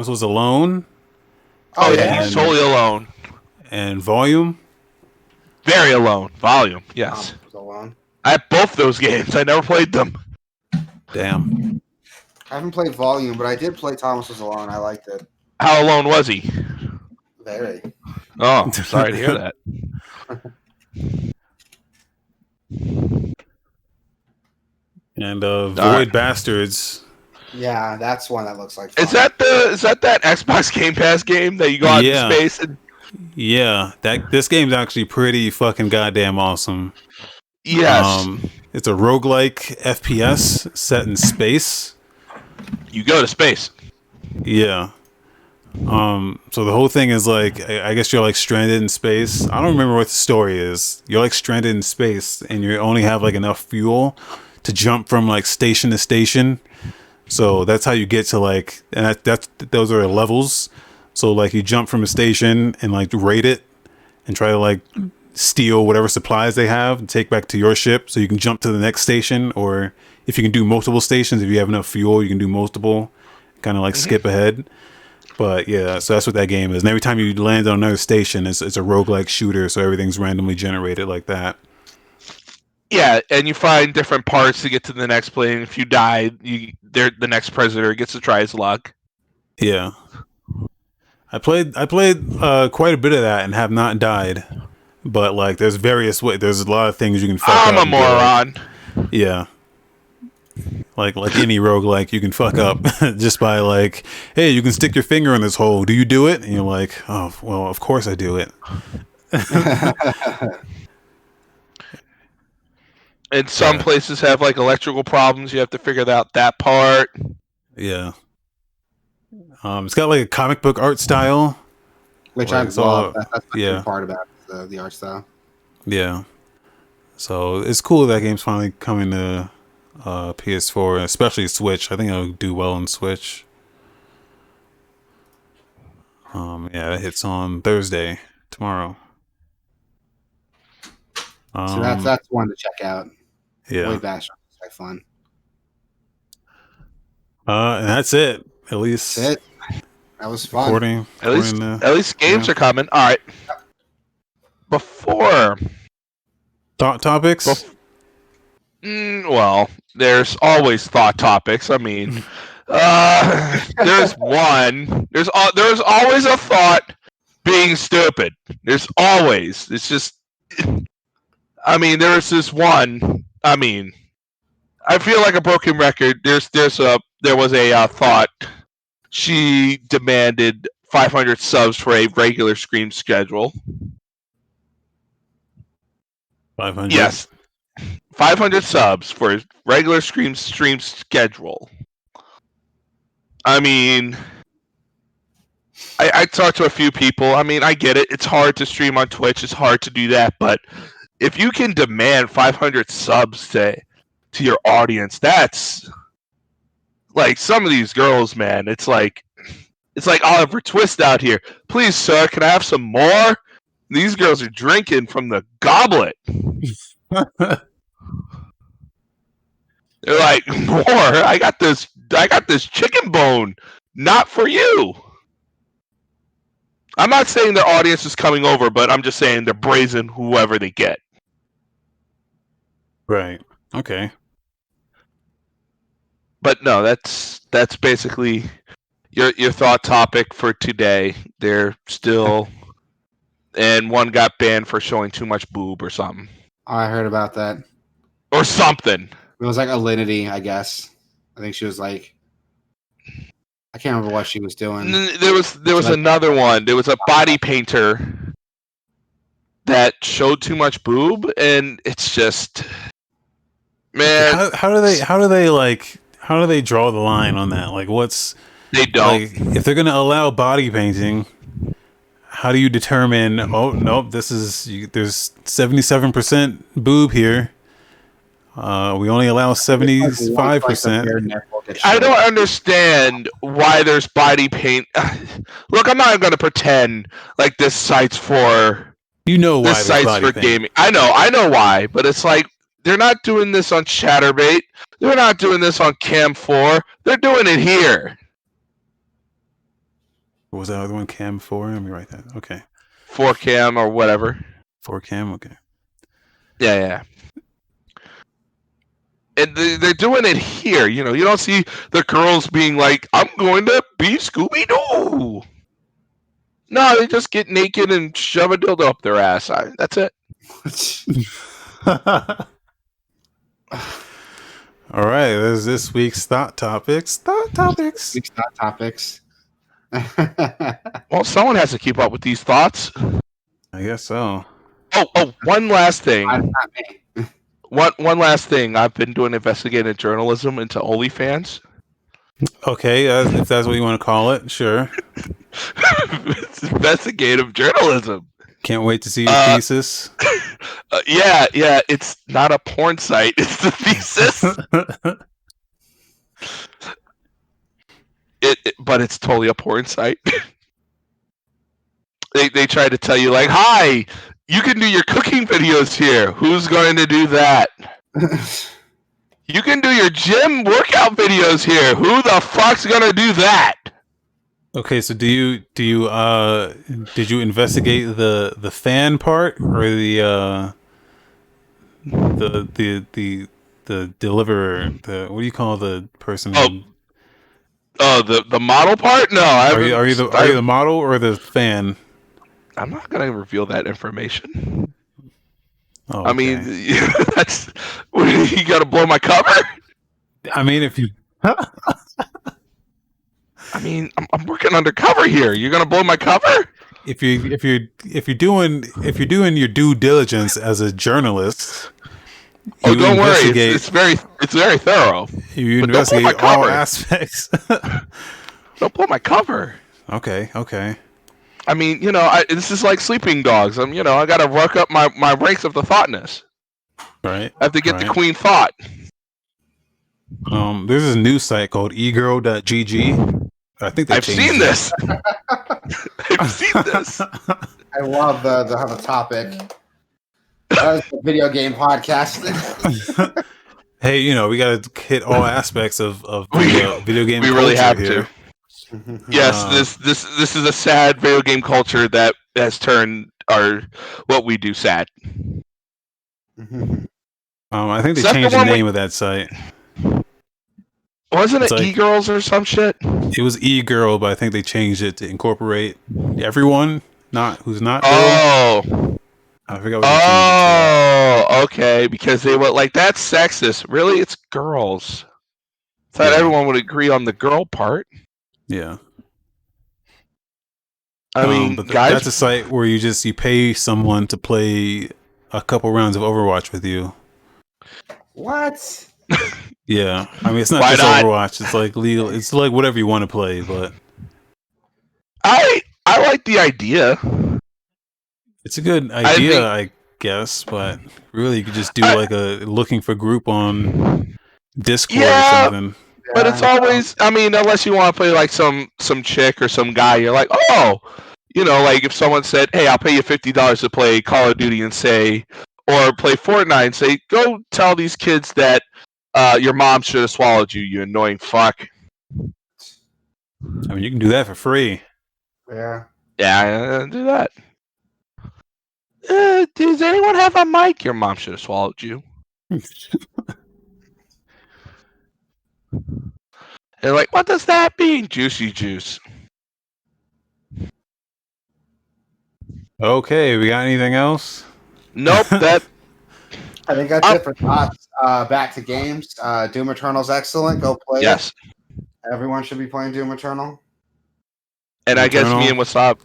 Was Alone. Oh yeah, he's totally alone. And Volume. Very alone. Volume, yes. Thomas Was Alone. I have both those games. I never played them. Damn. I haven't played Volume, but I did play Thomas Was Alone. I liked it. How alone was he? Very. Oh, sorry to hear that. And Void Bastards. Yeah, that's one that looks like fun. Is that that Xbox Game Pass game that you go out into space and yeah, this game's actually pretty fucking goddamn awesome. Yes. It's a roguelike FPS set in space. You go to space. Yeah. So the whole thing is like, I guess you're like stranded in space. I don't remember what the story is. You're like stranded in space and you only have like enough fuel to jump from like station to station. So that's how you get to like, and those are levels. So like you jump from a station and like raid it and try to like steal whatever supplies they have and take back to your ship so you can jump to the next station. Or if you can do multiple stations, if you have enough fuel, you can do multiple, kind of like skip ahead. But yeah, so that's what that game is. And every time you land on another station, it's a roguelike shooter. So everything's randomly generated like that. Yeah, and you find different parts to get to the next plane. If you die, the next prisoner gets to try his luck. Yeah. I played quite a bit of that and have not died. But like there's various ways, there's a lot of things you can fuck up. I'm a moron. Yeah. Like any roguelike, you can fuck up just by like, hey, you can stick your finger in this hole. Do you do it? And you're like, oh, well, of course I do it. And some places have like electrical problems. You have to figure out that part. Yeah. It's got like a comic book art style, which I love. That's the good part about the art style. Yeah. So it's cool that game's finally coming to PS4, especially Switch. I think it'll do well on Switch. Yeah, it hits on Thursday, tomorrow. So that's one to check out. Yeah. Way back, like fun. And that's it. At least that's it. That was fun. At least games are coming. All right. Before thought topics. Well, there's always thought topics. I mean, there's one. There's always a thought being stupid. There's always. It's just. I mean, there's this one. I mean, I feel like a broken record. There was a thought. She demanded 500 subs for a regular stream schedule. 500. Yes, 500 subs for a regular stream schedule. I mean, I talked to a few people. I mean, I get it. It's hard to stream on Twitch. It's hard to do that. But if you can demand 500 subs to your audience, that's like some of these girls, man. It's like Oliver Twist out here. Please, sir, can I have some more? These girls are drinking from the goblet. They're like, more. I got this chicken bone. Not for you. I'm not saying their audience is coming over, but I'm just saying they're brazen whoever they get. Right. Okay. But no, that's basically your thought topic for today. They're still, and one got banned for showing too much boob or something. Oh, I heard about that. Or something. It was like Alinity, I guess. I think she was like, I can't remember what she was doing. There was like, another one. There was a body painter that showed too much boob, and it's just, man. How do they draw the line on that? Like, they don't. Like, if they're gonna allow body painting, how do you determine? Oh nope, there's 77% boob here. We only allow 75%. I don't understand why there's body paint. Look, I'm not going to pretend like this site's for. You know why this site's for gaming. I know why, but it's like they're not doing this on Chatterbait. They're not doing this on Cam 4. They're doing it here. What was that other one? Cam 4? Let me write that. Okay. 4Cam or whatever. 4Cam. Okay. Yeah. And they're doing it here. You know, you don't see the girls being like, I'm going to be Scooby-Doo. No, they just get naked and shove a dildo up their ass. That's it. All right, there's this week's Thought Topics. Well, someone has to keep up with these thoughts. I guess so. Oh, one last thing. Not me. One last thing. I've been doing investigative journalism into OnlyFans. Okay, if that's what you want to call it, sure. It's investigative journalism. Can't wait to see your thesis. Yeah. It's not a porn site. It's the thesis. But it's totally a porn site. They try to tell you like, hi, you can do your cooking videos here. Who's going to do that? You can do your gym workout videos here. Who the fuck's going to do that? Okay, so did you investigate the fan part or the deliverer? What do you call the person? The model part? No, are you the model or the fan? I'm not gonna reveal that information. Oh, okay. I mean, that's you gotta blow my cover. I mean, if you. I mean, I'm working undercover here. You're gonna blow my cover? If you're doing your due diligence as a journalist, don't worry, it's very thorough. You investigate all aspects. Don't blow my cover. Okay. I mean, this is like Sleeping Dogs. I gotta work up my ranks of the thoughtness. Right. I have to get the queen thought. There's a news site called egirl.gg. I think I've seen this. I've seen this. I love the topic. That is the video game podcast. Hey, we got to hit all aspects of video game. We really have here. to. Yes, this is a sad video game culture that has turned what we do sad. I think they changed the name of that site. Wasn't it E-Girls or some shit? It was E-Girl, but I think they changed it to incorporate everyone, who's not. Oh, girl. I forgot what they changed it to. okay, because they were like, that's sexist. Really, it's girls. Thought Yeah. everyone would agree on the girl part. Yeah. I mean, But guys, that's a site where you pay someone to play a couple rounds of Overwatch with you. What? Yeah, I mean it's not Why just not? Overwatch. It's like legal. It's like whatever you want to play, but I like the idea. it's a good I idea, think I guess. But really, you could just do I, like a looking for group on Discord or yeah, something. but Yeah, it's always. I mean, unless you want to play like some chick or some guy, you're like, oh, like if someone said, hey, I'll pay you $50 to play Call of Duty and say, or play Fortnite and say, go tell these kids that your mom should have swallowed you, you annoying fuck. I mean, you can do that for free. yeah. Yeah, do that. Does anyone have a mic? Your mom should have swallowed you. They're like, what does that mean? Juicy juice. Okay, we got anything else? Nope, that. I think that's it for thoughts. Back to games. Doom Eternal's excellent. Go play Yes. it. Everyone should be playing Doom Eternal. And I guess me Eternal?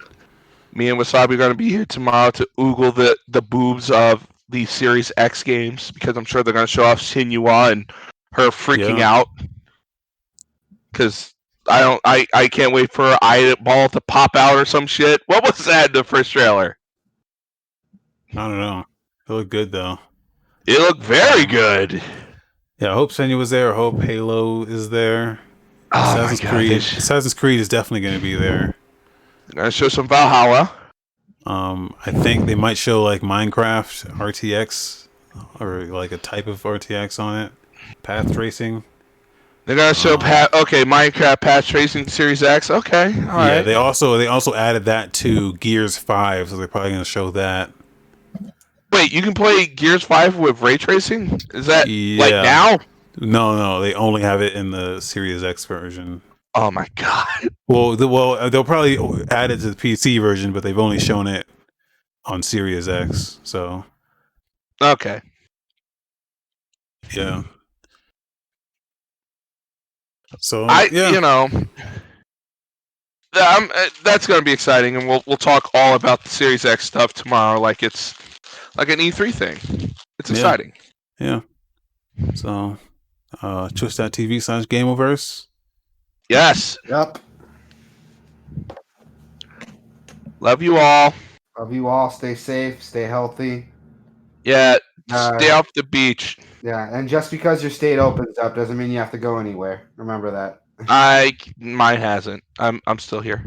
and Wasabi are going to be here tomorrow to oogle the boobs of the Series X games because I'm sure they're going to show off Sinua and her freaking Yeah. out. Because I can't wait for her eyeball to pop out or some shit. What was that in the first trailer? I don't know. It looked good though. It looked very good. Yeah, I hope Senya was there. I hope Halo is there. Oh my god! Assassin's Creed is definitely going to be there. They're going to show some Valhalla. I think they might show like Minecraft RTX or like a type of RTX on it. Path tracing. They're going to show Minecraft Path Tracing Series X. Okay, all right. Yeah, they also added that to Gears 5, so they're probably going to show that. Wait, you can play Gears 5 with ray tracing? Is that like Yeah. now? No, they only have it in the Series X version. Oh my god. Well, they'll probably add it to the PC version, but they've only shown it on Series X. So Okay. yeah. So that's going to be exciting, and we'll talk all about the Series X stuff tomorrow, like it's like an E3 thing. It's exciting. Yeah. So, twitch.tv/Gameoverse. Yes. Yep. Love you all. Love you all. Stay safe. Stay healthy. Yeah. Stay off the beach. Yeah, and just because your state opens up doesn't mean you have to go anywhere. Remember that. Mine hasn't. I'm still here.